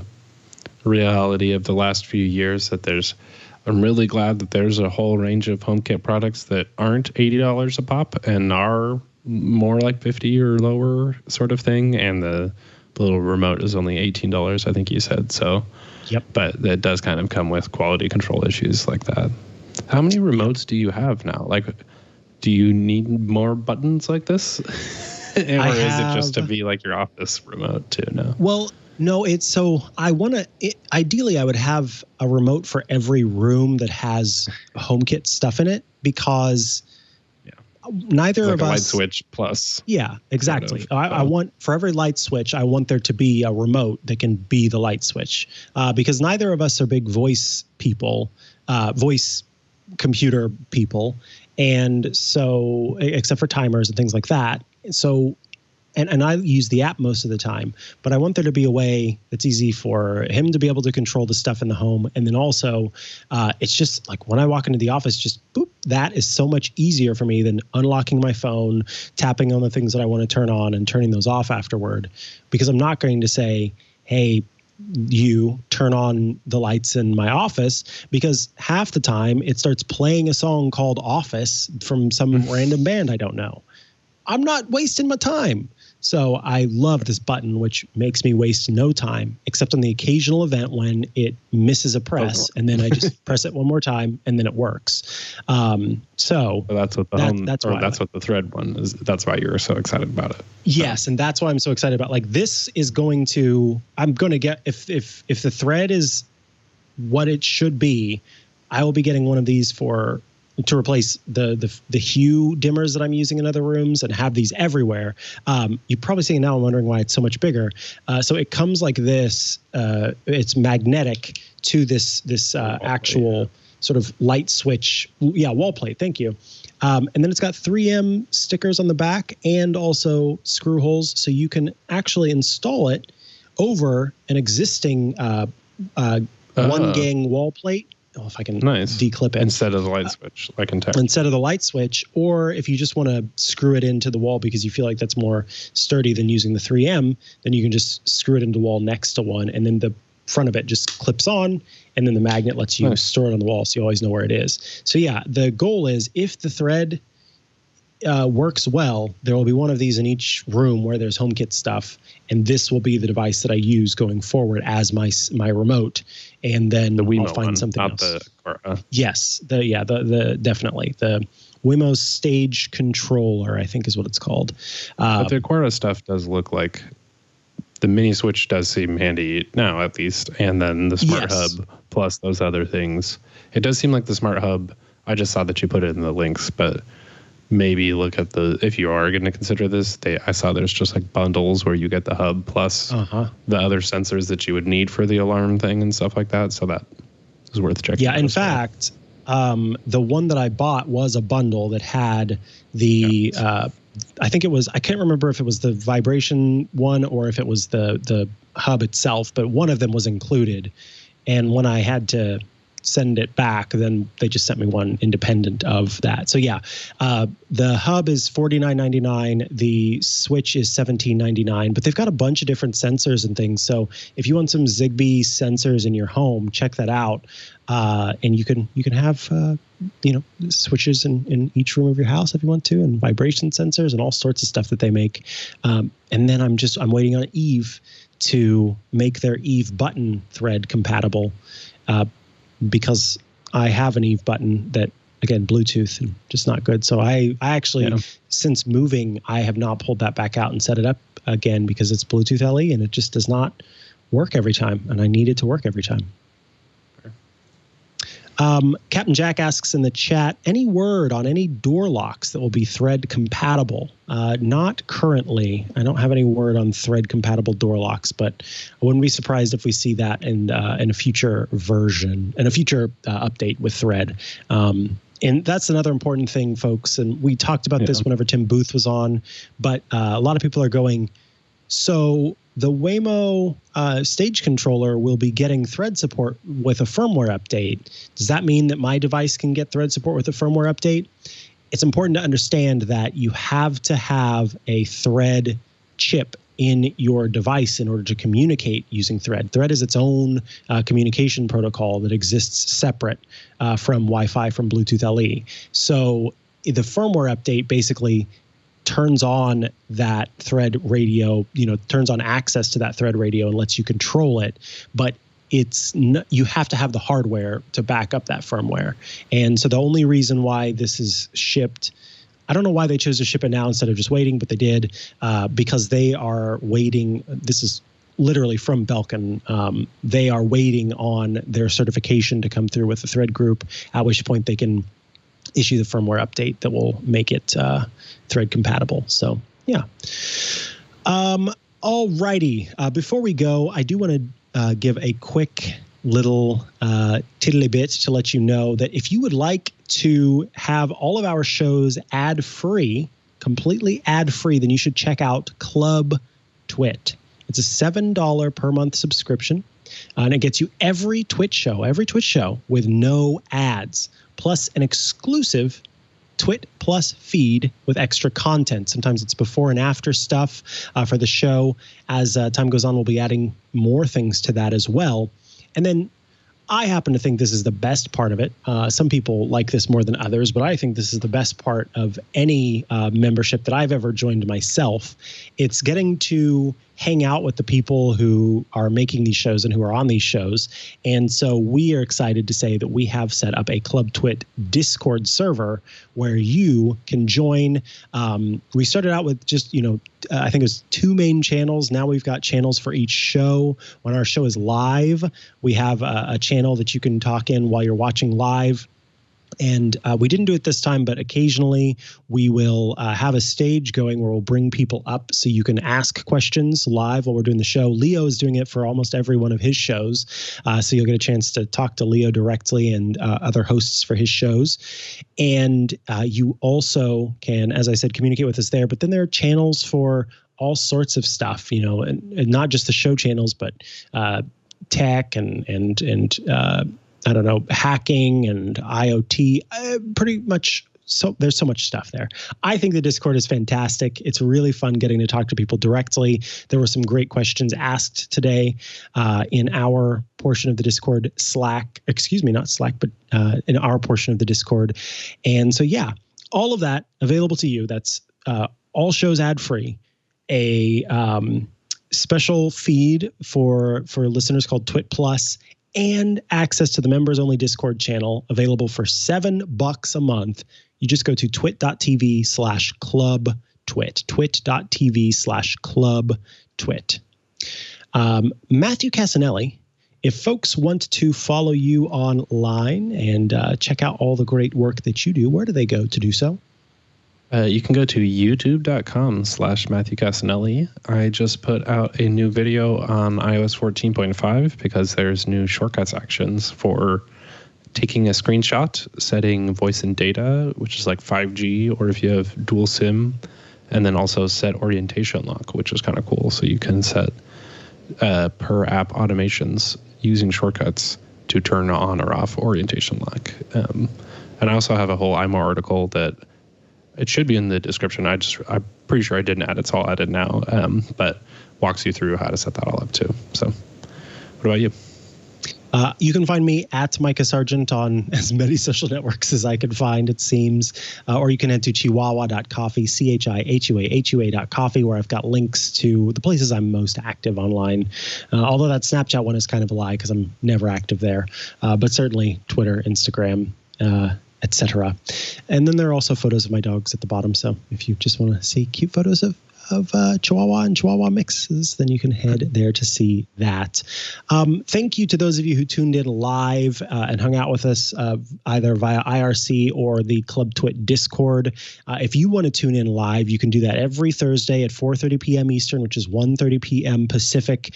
reality of the last few years I'm really glad that there's a whole range of HomeKit products that aren't $80 a pop and are more like $50 or lower sort of thing. And the little remote is only $18, I think you said. So, yep. But that does kind of come with quality control issues like that. How many remotes do you have now? Like, do you need more buttons like this? Or is it just to be like your office remote too now? Well, no, ideally I would have a remote for every room that has HomeKit stuff in it because neither like of a us. light switch plus. Yeah, exactly. I want, for every light switch, I want there to be a remote that can be the light switch because neither of us are big voice people, voice computer people. And so, except for timers and things like that. So, and I use the app most of the time, but I want there to be a way that's easy for him to be able to control the stuff in the home. And then also, it's just like when I walk into the office, just boop, that is so much easier for me than unlocking my phone, tapping on the things that I want to turn on and turning those off afterward. Because I'm not going to say, hey, you turn on the lights in my office, because half the time it starts playing a song called Office from some random band I don't know. I'm not wasting my time. So I love this button, which makes me waste no time, except on the occasional event when it misses a press, and then I just press it one more time, and then it works. So that's what that's what the Thread one is. That's why you're so excited about it. Yes, and that's why I'm so excited about. Like, this is going to. I'm going to get if the Thread is what it should be, I will be getting one of these to replace the Hue dimmers that I'm using in other rooms and have these everywhere. You're probably seeing now, I'm wondering why it's so much bigger. So it comes like this. It's magnetic to this actual sort of light switch. Yeah, wall plate. Thank you. And then it's got 3M stickers on the back and also screw holes. So you can actually install it over an existing one gang wall plate. Oh, if I can declip it. Instead of the light switch, like instead of the light switch, or if you just want to screw it into the wall because you feel like that's more sturdy than using the 3M, then you can just screw it into the wall next to one, and then the front of it just clips on, and then the magnet lets you store it on the wall so you always know where it is. So yeah, the goal is if the Thread works well, there will be one of these in each room where there's HomeKit stuff, and this will be the device that I use going forward as my remote, and then I'll find something else. The Yes, definitely the Waymo Stage Controller, I think is what it's called. But the Aquara stuff does look like the mini switch does seem handy now, at least. And then the smart hub plus those other things. It does seem like the smart hub. I just saw that you put it in the links, but maybe look at if you are going to consider this, I saw there's just like bundles where you get the hub plus the other sensors that you would need for the alarm thing and stuff like that. So that is worth checking out. Yeah, in fact, the one that I bought was a bundle that had the, I think it was, I can't remember if it was the vibration one or if it was the hub itself, but one of them was included. And when I had to send it back, then they just sent me one independent of that. So yeah, the hub is $49.99. The switch is $17.99, but they've got a bunch of different sensors and things. So if you want some Zigbee sensors in your home, check that out. And you can have switches in each room of your house if you want to, and vibration sensors and all sorts of stuff that they make. And then I'm waiting on Eve to make their Eve button thread compatible. Because I have an Eve button that, again, Bluetooth and just not good. So I actually, since moving, I have not pulled that back out and set it up again because it's Bluetooth LE and it just does not work every time. And I need it to work every time. Captain Jack asks in the chat, any word on any door locks that will be thread compatible? Not currently. I don't have any word on thread compatible door locks, but I wouldn't be surprised if we see that in a future version, in a future update with thread. And that's another important thing, folks. And we talked about this whenever Tim Booth was on, but a lot of people are going, so the Waymo stage controller will be getting thread support with a firmware update. Does that mean that my device can get thread support with a firmware update? It's important to understand that you have to have a thread chip in your device in order to communicate using thread. Thread is its own communication protocol that exists separate from Wi-Fi, from Bluetooth LE. So the firmware update basically turns on that thread radio, turns on access to that thread radio and lets you control it. But you have to have the hardware to back up that firmware. And so the only reason why this is shipped, I don't know why they chose to ship it now instead of just waiting, but they did, because they are waiting. This is literally from Belkin. They are waiting on their certification to come through with the thread group, at which point they can issue the firmware update that will make it thread compatible. So yeah. All righty. Before we go, I do want to give a quick little tiddly bit to let you know that if you would like to have all of our shows ad-free, completely ad-free, then you should check out Club Twit. It's a $7 per month subscription, and it gets you every Twitch show with no ads, plus an exclusive Twit Plus feed with extra content. Sometimes it's before and after stuff for the show. As time goes on, we'll be adding more things to that as well. And then I happen to think this is the best part of it. Some people like this more than others, but I think this is the best part of any membership that I've ever joined myself. It's getting to hang out with the people who are making these shows and who are on these shows. And so we are excited to say that we have set up a Club Twit Discord server where you can join. We started out with just, I think it was 2 main channels. Now we've got channels for each show. When our show is live, we have a channel that you can talk in while you're watching live. And we didn't do it this time, but occasionally we will have a stage going where we'll bring people up so you can ask questions live while we're doing the show. Leo is doing it for almost every one of his shows. So you'll get a chance to talk to Leo directly and other hosts for his shows. And you also can, as I said, communicate with us there. But then there are channels for all sorts of stuff, and not just the show channels, but tech and I don't know, hacking and IoT, pretty much. So there's so much stuff there. I think the Discord is fantastic. It's really fun getting to talk to people directly. There were some great questions asked today in our portion of the Discord not Slack, but in our portion of the Discord. And so, yeah, all of that available to you. That's all shows ad-free. A special feed for listeners called Twit Plus, and access to the members-only Discord channel available for $7 a month. You just go to twit.tv/club twit, twit.tv/club twit. Matthew Casanelli, if folks want to follow you online and check out all the great work that you do, where do they go to do so? You can go to youtube.com/Matthew Casanelli. I just put out a new video on iOS 14.5 because there's new shortcuts actions for taking a screenshot, setting voice and data, which is like 5G, or if you have dual SIM, and then also set orientation lock, which is kind of cool. So you can set per app automations using shortcuts to turn on or off orientation lock. And I also have a whole IMO article that it should be in the description. I'm pretty sure I didn't add it, so I'll add it now. But walks you through how to set that all up too. So what about you? You can find me at Micah Sargent on as many social networks as I can find, it seems. Or you can head to chihuahua.coffee, CHIHUAHUA.coffee, where I've got links to the places I'm most active online. Although that Snapchat one is kind of a lie because I'm never active there. But certainly Twitter, Instagram, etc. And then there are also photos of my dogs at the bottom. So if you just want to see cute photos of Chihuahua and Chihuahua mixes, then you can head there to see that. Thank you to those of you who tuned in live and hung out with us either via IRC or the Club Twit Discord. If you want to tune in live, you can do that every Thursday at 4:30 p.m. Eastern, which is 1:30 p.m. Pacific.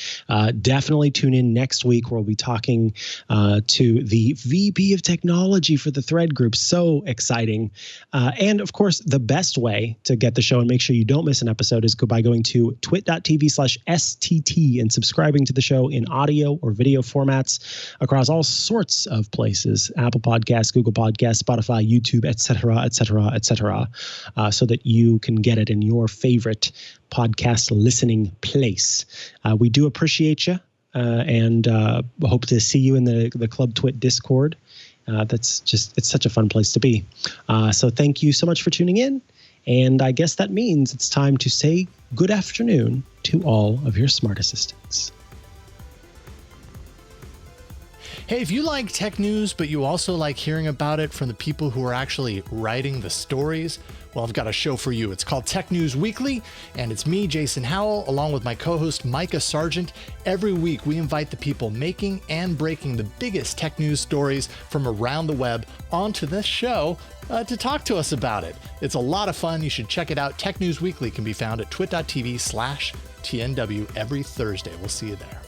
Definitely tune in next week where we'll be talking to the VP of Technology for the Thread Group. So exciting. And of course, the best way to get the show and make sure you don't miss an episode is by going to twit.tv/STT and subscribing to the show in audio or video formats across all sorts of places: Apple Podcasts, Google Podcasts, Spotify, YouTube, etc., so that you can get it in your favorite podcast listening place. We do appreciate you and hope to see you in the Club Twit Discord. It's such a fun place to be. So thank you so much for tuning in. And I guess that means it's time to say good afternoon to all of your smart assistants. Hey, if you like tech news, but you also like hearing about it from the people who are actually writing the stories, well, I've got a show for you. It's called Tech News Weekly, and it's me, Jason Howell, along with my co-host Micah Sargent. Every week, we invite the people making and breaking the biggest tech news stories from around the web onto this show to talk to us about it. It's a lot of fun. You should check it out. Tech News Weekly can be found at twit.tv/TNW every Thursday. We'll see you there.